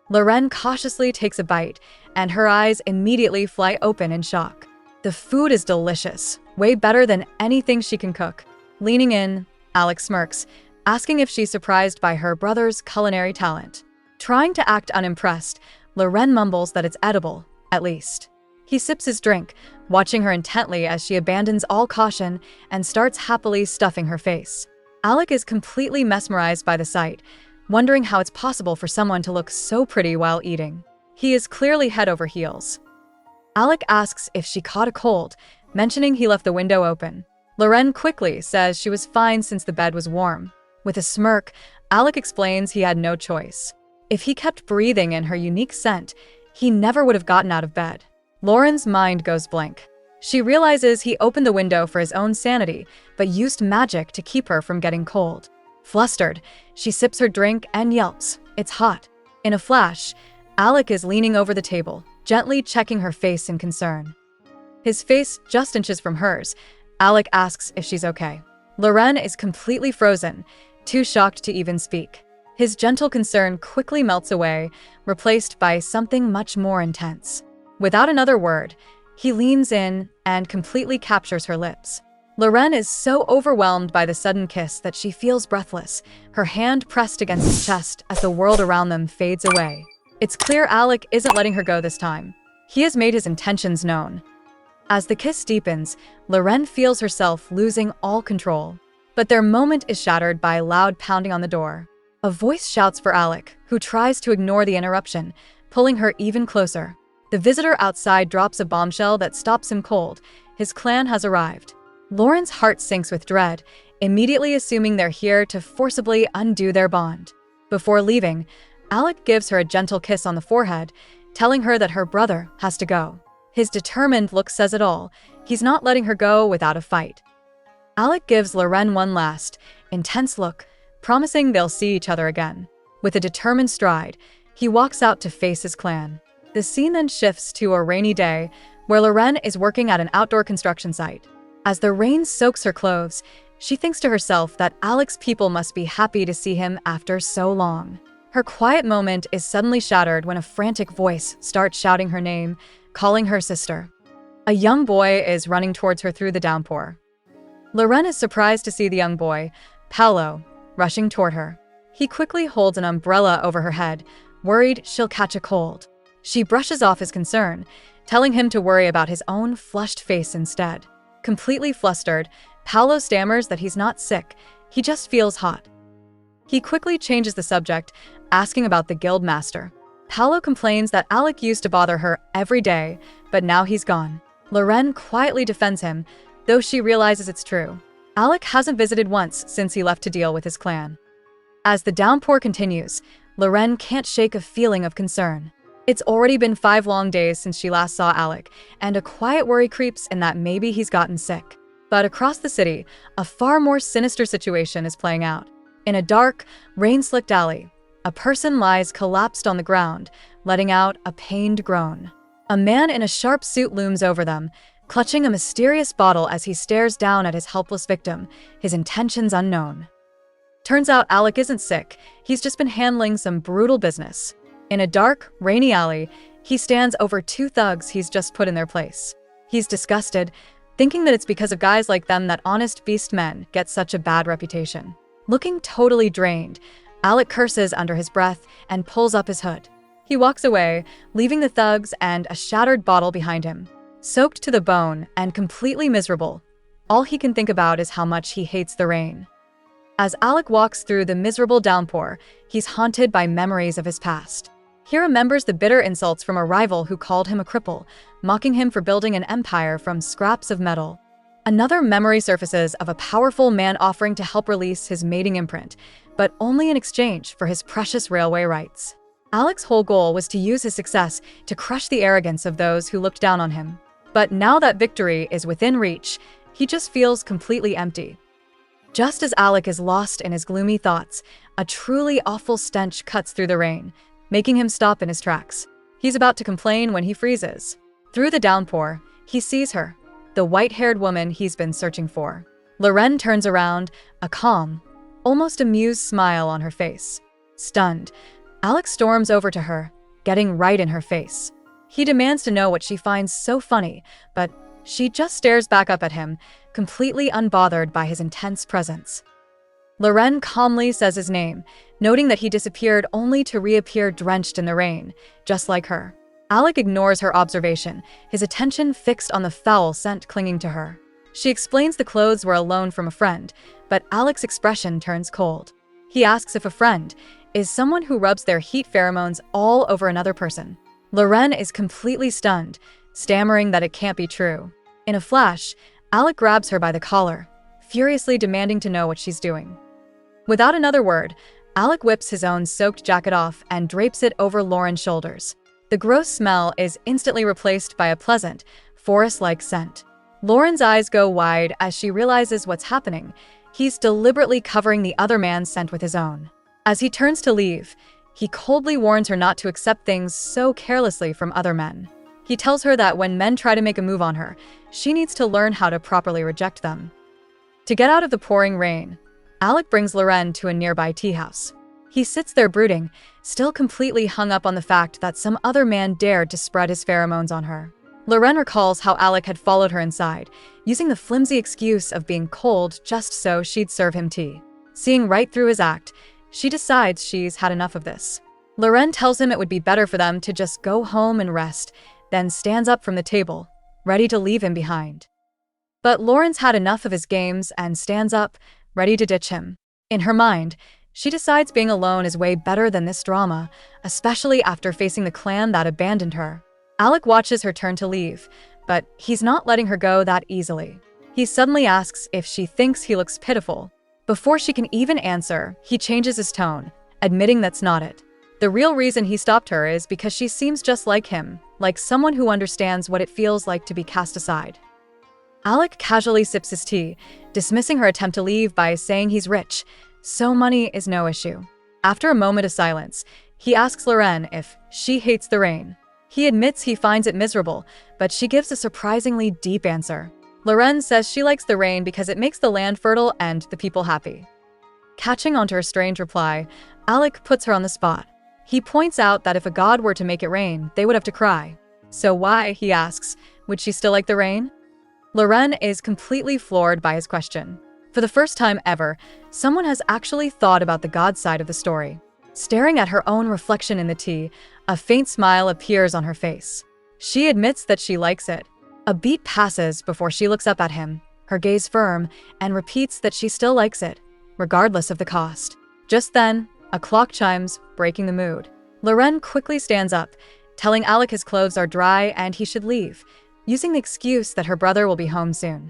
Loren cautiously takes a bite, and her eyes immediately fly open in shock. The food is delicious, way better than anything she can cook. Leaning in, Alex smirks, asking if she's surprised by her brother's culinary talent. Trying to act unimpressed, Loren mumbles that it's edible, at least. He sips his drink, watching her intently as she abandons all caution and starts happily stuffing her face. Alec is completely mesmerized by the sight, wondering how it's possible for someone to look so pretty while eating. He is clearly head over heels. Alec asks if she caught a cold, mentioning he left the window open. Loren quickly says she was fine since the bed was warm. With a smirk, Alec explains he had no choice. If he kept breathing in her unique scent, he never would have gotten out of bed. Lauren's mind goes blank. She realizes he opened the window for his own sanity, but used magic to keep her from getting cold. Flustered, she sips her drink and yelps, "It's hot." In a flash, Alec is leaning over the table, gently checking her face in concern. His face just inches from hers. Alec asks if she's okay. Loren is completely frozen, too shocked to even speak. His gentle concern quickly melts away, replaced by something much more intense. Without another word, he leans in and completely captures her lips. Loren is so overwhelmed by the sudden kiss that she feels breathless, her hand pressed against his chest as the world around them fades away. It's clear Alec isn't letting her go this time. He has made his intentions known. As the kiss deepens, Loren feels herself losing all control. But their moment is shattered by loud pounding on the door. A voice shouts for Alec, who tries to ignore the interruption, pulling her even closer. The visitor outside drops a bombshell that stops him cold. His clan has arrived. Lauren's heart sinks with dread, immediately assuming they're here to forcibly undo their bond. Before leaving, Alec gives her a gentle kiss on the forehead, telling her that her brother has to go. His determined look says it all. He's not letting her go without a fight. Alec gives Loren one last, intense look, promising they'll see each other again. With a determined stride, he walks out to face his clan. The scene then shifts to a rainy day, where Loren is working at an outdoor construction site. As the rain soaks her clothes, she thinks to herself that Alec's people must be happy to see him after so long. Her quiet moment is suddenly shattered when a frantic voice starts shouting her name, calling her sister. A young boy is running towards her through the downpour. Loren is surprised to see the young boy, Paolo, rushing toward her. He quickly holds an umbrella over her head, worried she'll catch a cold. She brushes off his concern, telling him to worry about his own flushed face instead. Completely flustered, Paolo stammers that he's not sick, he just feels hot. He quickly changes the subject, asking about the guild master. Paolo complains that Alec used to bother her every day, but now he's gone. Loren quietly defends him, though she realizes it's true. Alec hasn't visited once since he left to deal with his clan. As the downpour continues, Loren can't shake a feeling of concern. It's already been 5 long days since she last saw Alec, and a quiet worry creeps in that maybe he's gotten sick. But across the city, a far more sinister situation is playing out. In a dark, rain-slicked alley, a person lies collapsed on the ground, letting out a pained groan. A man in a sharp suit looms over them, clutching a mysterious bottle as he stares down at his helpless victim, his intentions unknown. Turns out Alec isn't sick, he's just been handling some brutal business. In a dark, rainy alley, he stands over 2 thugs he's just put in their place. He's disgusted, thinking that it's because of guys like them that honest beastmen get such a bad reputation. Looking totally drained, Alec curses under his breath and pulls up his hood. He walks away, leaving the thugs and a shattered bottle behind him. Soaked to the bone and completely miserable, all he can think about is how much he hates the rain. As Alec walks through the miserable downpour, he's haunted by memories of his past. He remembers the bitter insults from a rival who called him a cripple, mocking him for building an empire from scraps of metal. Another memory surfaces of a powerful man offering to help release his mating imprint, but only in exchange for his precious railway rights. Alec's whole goal was to use his success to crush the arrogance of those who looked down on him. But now that victory is within reach, he just feels completely empty. Just as Alec is lost in his gloomy thoughts, a truly awful stench cuts through the rain, making him stop in his tracks. He's about to complain when he freezes. Through the downpour, he sees her, the white-haired woman he's been searching for. Loren turns around, a calm, almost amused smile on her face. Stunned, Alec storms over to her, getting right in her face. He demands to know what she finds so funny, but she just stares back up at him, completely unbothered by his intense presence. Loren calmly says his name, noting that he disappeared only to reappear drenched in the rain, just like her. Alec ignores her observation, his attention fixed on the foul scent clinging to her. She explains the clothes were a loan from a friend, but Alec's expression turns cold. He asks if a friend is someone who rubs their heat pheromones all over another person. Loren is completely stunned, stammering that it can't be true. In a flash, Alec grabs her by the collar, furiously demanding to know what she's doing. Without another word, Alec whips his own soaked jacket off and drapes it over Lauren's shoulders. The gross smell is instantly replaced by a pleasant, forest-like scent. Lauren's eyes go wide as she realizes what's happening. He's deliberately covering the other man's scent with his own. As he turns to leave, he coldly warns her not to accept things so carelessly from other men. He tells her that when men try to make a move on her, she needs to learn how to properly reject them. To get out of the pouring rain, Alec brings Loren to a nearby tea house. He sits there brooding, still completely hung up on the fact that some other man dared to spread his pheromones on her. Loren recalls how Alec had followed her inside, using the flimsy excuse of being cold just so she'd serve him tea. Seeing right through his act, she decides she's had enough of this. Loren tells him it would be better for them to just go home and rest, then stands up from the table, ready to leave him behind. But Lauren's had enough of his games and stands up, ready to ditch him. In her mind, she decides being alone is way better than this drama, especially after facing the clan that abandoned her. Alec watches her turn to leave, but he's not letting her go that easily. He suddenly asks if she thinks he looks pitiful. Before she can even answer, he changes his tone, admitting that's not it. The real reason he stopped her is because she seems just like him, like someone who understands what it feels like to be cast aside. Alec casually sips his tea, dismissing her attempt to leave by saying he's rich, so money is no issue. After a moment of silence, he asks Loren if she hates the rain. He admits he finds it miserable, but she gives a surprisingly deep answer. Loren says she likes the rain because it makes the land fertile and the people happy. Catching onto her strange reply, Alec puts her on the spot. He points out that if a god were to make it rain, they would have to cry. So why, he asks, would she still like the rain? Loren is completely floored by his question. For the first time ever, someone has actually thought about the god side of the story. Staring at her own reflection in the tea, a faint smile appears on her face. She admits that she likes it. A beat passes before she looks up at him, her gaze firm, and repeats that she still likes it, regardless of the cost. Just then, a clock chimes, breaking the mood. Loren quickly stands up, telling Alec his clothes are dry and he should leave, using the excuse that her brother will be home soon.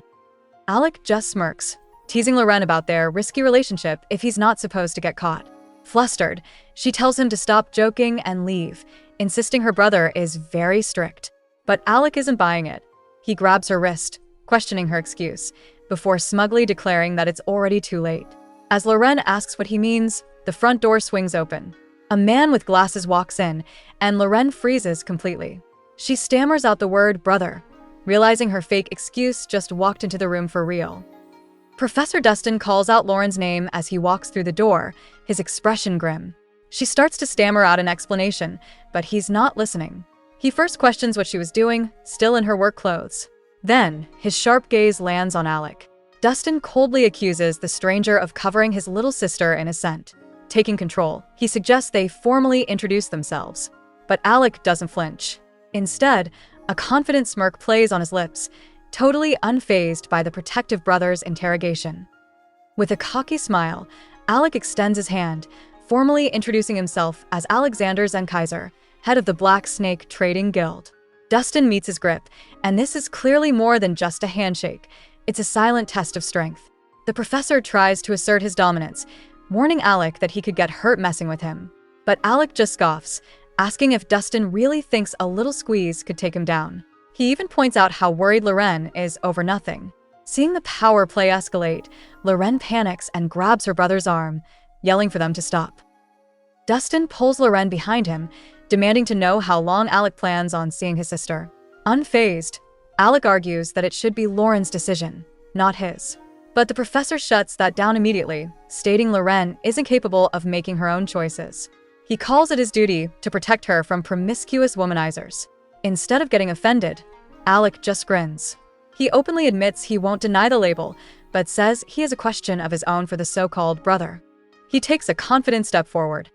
Alec just smirks, teasing Loren about their risky relationship if he's not supposed to get caught. Flustered, she tells him to stop joking and leave, insisting her brother is very strict. But Alec isn't buying it. He grabs her wrist, questioning her excuse, before smugly declaring that it's already too late. As Loren asks what he means, the front door swings open. A man with glasses walks in, and Loren freezes completely. She stammers out the word brother, realizing her fake excuse just walked into the room for real. Professor Dustin calls out Lauren's name as he walks through the door, his expression grim. She starts to stammer out an explanation, but he's not listening. He first questions what she was doing, still in her work clothes. Then, his sharp gaze lands on Alec. Dustin coldly accuses the stranger of covering his little sister in a scent. Taking control, he suggests they formally introduce themselves. But Alec doesn't flinch. Instead, a confident smirk plays on his lips, totally unfazed by the protective brother's interrogation. With a cocky smile, Alec extends his hand, formally introducing himself as Alexander Zenkaiser, head of the Black Snake Trading Guild. Dustin meets his grip, and this is clearly more than just a handshake. It's a silent test of strength. The professor tries to assert his dominance, warning Alec that he could get hurt messing with him. But Alec just scoffs, asking if Dustin really thinks a little squeeze could take him down. He even points out how worried Loren is over nothing. Seeing the power play escalate, Loren panics and grabs her brother's arm, yelling for them to stop. Dustin pulls Loren behind him, demanding to know how long Alec plans on seeing his sister. Unfazed, Alec argues that it should be Lauren's decision, not his. But the professor shuts that down immediately, stating Loren isn't capable of making her own choices. He calls it his duty to protect her from promiscuous womanizers. Instead of getting offended, Alec just grins. He openly admits he won't deny the label, but says he has a question of his own for the so-called brother. He takes a confident step forward.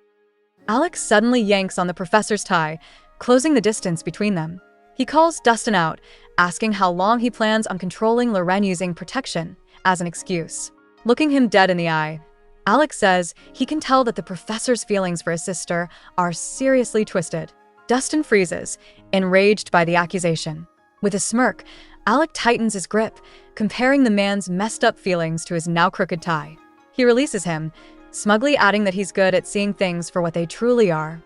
Alec suddenly yanks on the professor's tie, closing the distance between them. He calls Dustin out, asking how long he plans on controlling Loren using protection as an excuse. Looking him dead in the eye, Alec says he can tell that the professor's feelings for his sister are seriously twisted. Dustin freezes, enraged by the accusation. With a smirk, Alec tightens his grip, comparing the man's messed up feelings to his now crooked tie. He releases him, smugly adding that he's good at seeing things for what they truly are.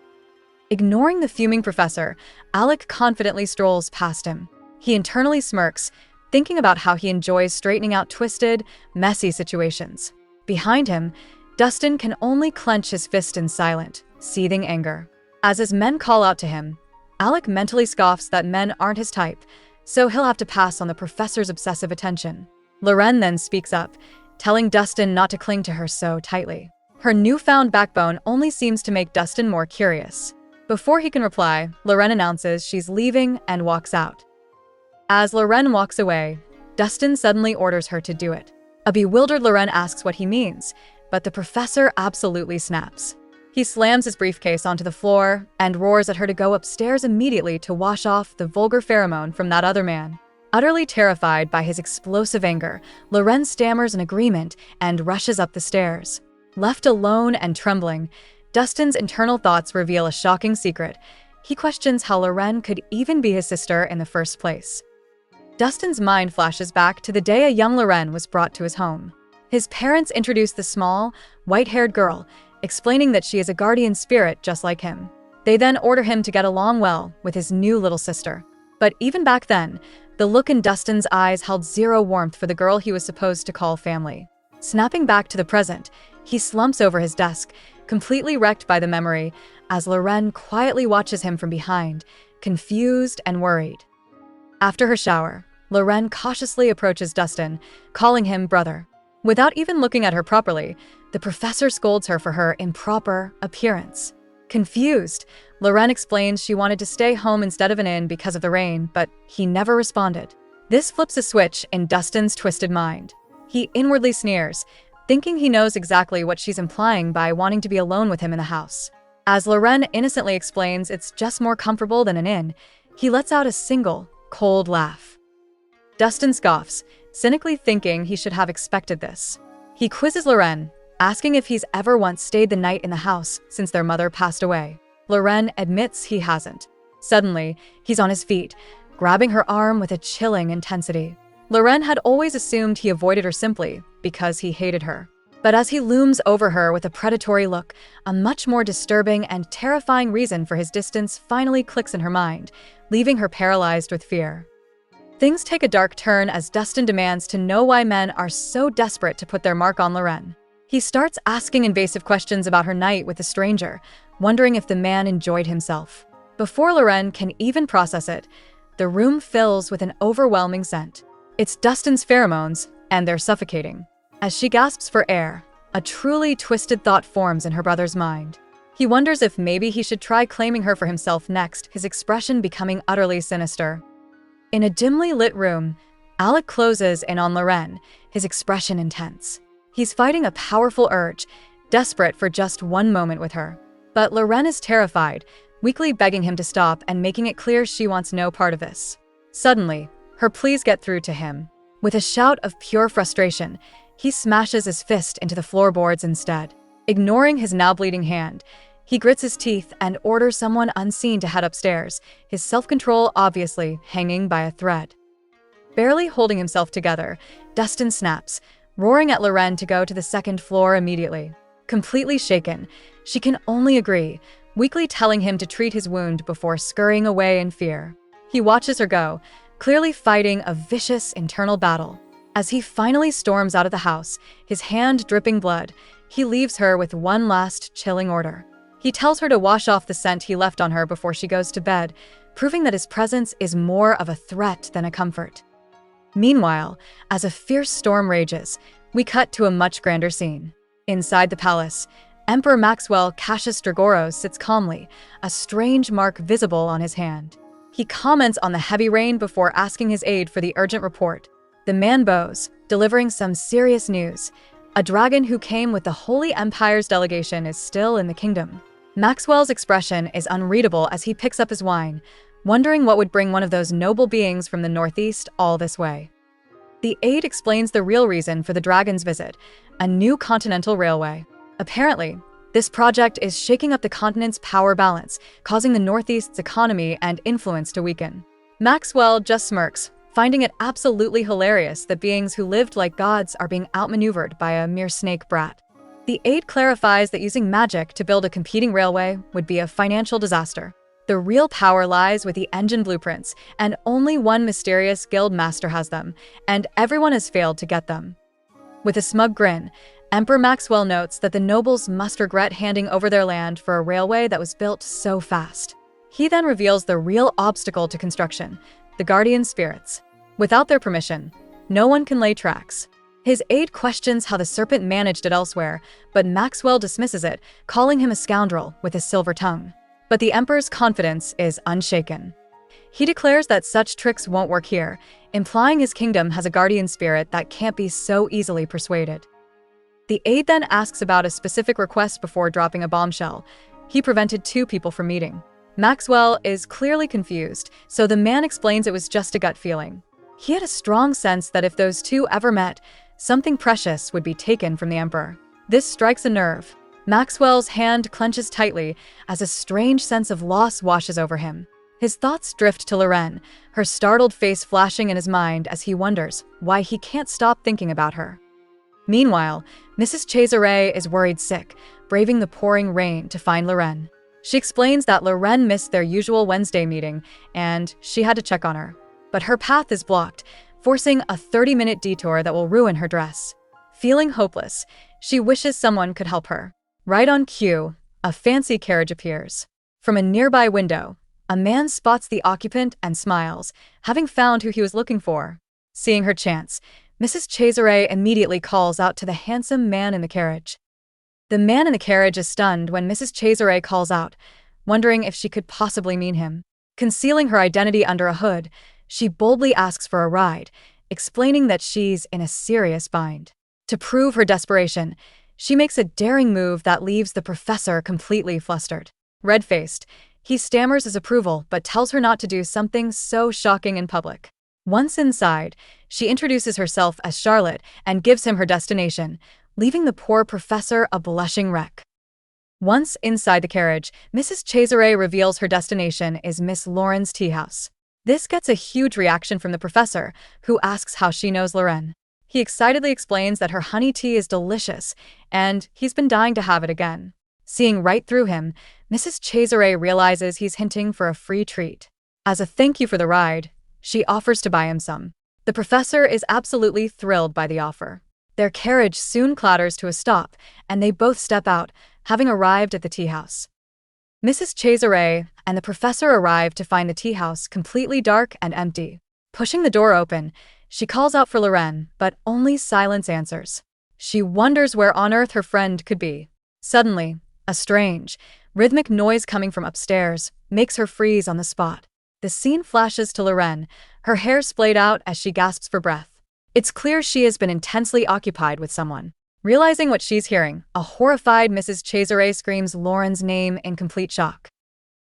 Ignoring the fuming professor, Alec confidently strolls past him. He internally smirks, thinking about how he enjoys straightening out twisted, messy situations. Behind him, Dustin can only clench his fist in silent, seething anger. As his men call out to him, Alec mentally scoffs that men aren't his type, so he'll have to pass on the professor's obsessive attention. Loren then speaks up, telling Dustin not to cling to her so tightly. Her newfound backbone only seems to make Dustin more curious. Before he can reply, Loren announces she's leaving and walks out. As Loren walks away, Dustin suddenly orders her to do it. A bewildered Loren asks what he means, but the professor absolutely snaps. He slams his briefcase onto the floor and roars at her to go upstairs immediately to wash off the vulgar pheromone from that other man. Utterly terrified by his explosive anger, Loren stammers an agreement and rushes up the stairs. Left alone and trembling, Dustin's internal thoughts reveal a shocking secret. He questions how Loren could even be his sister in the first place. Dustin's mind flashes back to the day a young Loren was brought to his home. His parents introduce the small, white-haired girl, explaining that she is a guardian spirit just like him. They then order him to get along well with his new little sister. But even back then, the look in Dustin's eyes held zero warmth for the girl he was supposed to call family. Snapping back to the present, he slumps over his desk, completely wrecked by the memory, as Loren quietly watches him from behind, confused and worried. After her shower, Loren cautiously approaches Dustin, calling him brother. Without even looking at her properly, the professor scolds her for her improper appearance. Confused, Loren explains she wanted to stay home instead of an inn because of the rain, but he never responded. This flips a switch in Dustin's twisted mind. He inwardly sneers, thinking he knows exactly what she's implying by wanting to be alone with him in the house. As Loren innocently explains it's just more comfortable than an inn, he lets out a single, cold laugh. Dustin scoffs, cynically thinking he should have expected this. He quizzes Loren, asking if he's ever once stayed the night in the house since their mother passed away. Loren admits he hasn't. Suddenly, he's on his feet, grabbing her arm with a chilling intensity. Loren had always assumed he avoided her simply because he hated her. But as he looms over her with a predatory look, a much more disturbing and terrifying reason for his distance finally clicks in her mind, leaving her paralyzed with fear. Things take a dark turn as Dustin demands to know why men are so desperate to put their mark on Loren. He starts asking invasive questions about her night with the stranger, wondering if the man enjoyed himself. Before Loren can even process it, the room fills with an overwhelming scent. It's Dustin's pheromones, and they're suffocating. As she gasps for air, a truly twisted thought forms in her brother's mind. He wonders if maybe he should try claiming her for himself next, his expression becoming utterly sinister. In a dimly lit room, Alec closes in on Loren, his expression intense. He's fighting a powerful urge, desperate for just one moment with her. But Loren is terrified, weakly begging him to stop and making it clear she wants no part of this. Suddenly, her pleas get through to him. With a shout of pure frustration, he smashes his fist into the floorboards instead. Ignoring his now bleeding hand, he grits his teeth and orders someone unseen to head upstairs, his self-control obviously hanging by a thread. Barely holding himself together, Dustin snaps, roaring at Loren to go to the second floor immediately. Completely shaken, she can only agree, weakly telling him to treat his wound before scurrying away in fear. He watches her go, clearly fighting a vicious internal battle. As he finally storms out of the house, his hand dripping blood, he leaves her with one last chilling order. He tells her to wash off the scent he left on her before she goes to bed, proving that his presence is more of a threat than a comfort. Meanwhile, as a fierce storm rages, we cut to a much grander scene. Inside the palace, Emperor Maxwell Cassius Dragoros sits calmly, a strange mark visible on his hand. He comments on the heavy rain before asking his aide for the urgent report. The man bows, delivering some serious news. A dragon who came with the Holy Empire's delegation is still in the kingdom. Maxwell's expression is unreadable as he picks up his wine, wondering what would bring one of those noble beings from the northeast all this way. The aide explains the real reason for the dragon's visit, a new continental railway. Apparently, this project is shaking up the continent's power balance, causing the Northeast's economy and influence to weaken. Maxwell just smirks, finding it absolutely hilarious that beings who lived like gods are being outmaneuvered by a mere snake brat. The aide clarifies that using magic to build a competing railway would be a financial disaster. The real power lies with the engine blueprints, and only one mysterious guild master has them, and everyone has failed to get them. With a smug grin, Emperor Maxwell notes that the nobles must regret handing over their land for a railway that was built so fast. He then reveals the real obstacle to construction, the guardian spirits. Without their permission, no one can lay tracks. His aide questions how the serpent managed it elsewhere, but Maxwell dismisses it, calling him a scoundrel with a silver tongue. But the Emperor's confidence is unshaken. He declares that such tricks won't work here, implying his kingdom has a guardian spirit that can't be so easily persuaded. The aide then asks about a specific request before dropping a bombshell. He prevented 2 people from meeting. Maxwell is clearly confused, so the man explains it was just a gut feeling. He had a strong sense that if those 2 ever met, something precious would be taken from the Emperor. This strikes a nerve. Maxwell's hand clenches tightly as a strange sense of loss washes over him. His thoughts drift to Loren, her startled face flashing in his mind as he wonders why he can't stop thinking about her. Meanwhile, Mrs. Cesare is worried sick, braving the pouring rain to find Loren. She explains that Loren missed their usual Wednesday meeting and she had to check on her. But her path is blocked, forcing a 30-minute detour that will ruin her dress. Feeling hopeless, she wishes someone could help her. Right on cue, a fancy carriage appears. From a nearby window, a man spots the occupant and smiles, having found who he was looking for. Seeing her chance, Mrs. Cesare immediately calls out to the handsome man in the carriage. The man in the carriage is stunned when Mrs. Cesare calls out, wondering if she could possibly mean him. Concealing her identity under a hood, she boldly asks for a ride, explaining that she's in a serious bind. To prove her desperation, she makes a daring move that leaves the professor completely flustered. Red-faced, he stammers his approval but tells her not to do something so shocking in public. Once inside, she introduces herself as Charlotte and gives him her destination, leaving the poor professor a blushing wreck. Once inside the carriage, Mrs. Cesare reveals her destination is Miss Loren's tea house. This gets a huge reaction from the professor, who asks how she knows Loren. He excitedly explains that her honey tea is delicious, and he's been dying to have it again. Seeing right through him, Mrs. Cesare realizes he's hinting for a free treat. As a thank you for the ride, she offers to buy him some. The professor is absolutely thrilled by the offer. Their carriage soon clatters to a stop, and they both step out, having arrived at the tea house. Mrs. Cesare and the professor arrive to find the tea house completely dark and empty. Pushing the door open, she calls out for Loren, but only silence answers. She wonders where on earth her friend could be. Suddenly, a strange, rhythmic noise coming from upstairs makes her freeze on the spot. The scene flashes to Loren, her hair splayed out as she gasps for breath. It's clear she has been intensely occupied with someone. Realizing what she's hearing, a horrified Mrs. Cesare screams Loren's name in complete shock.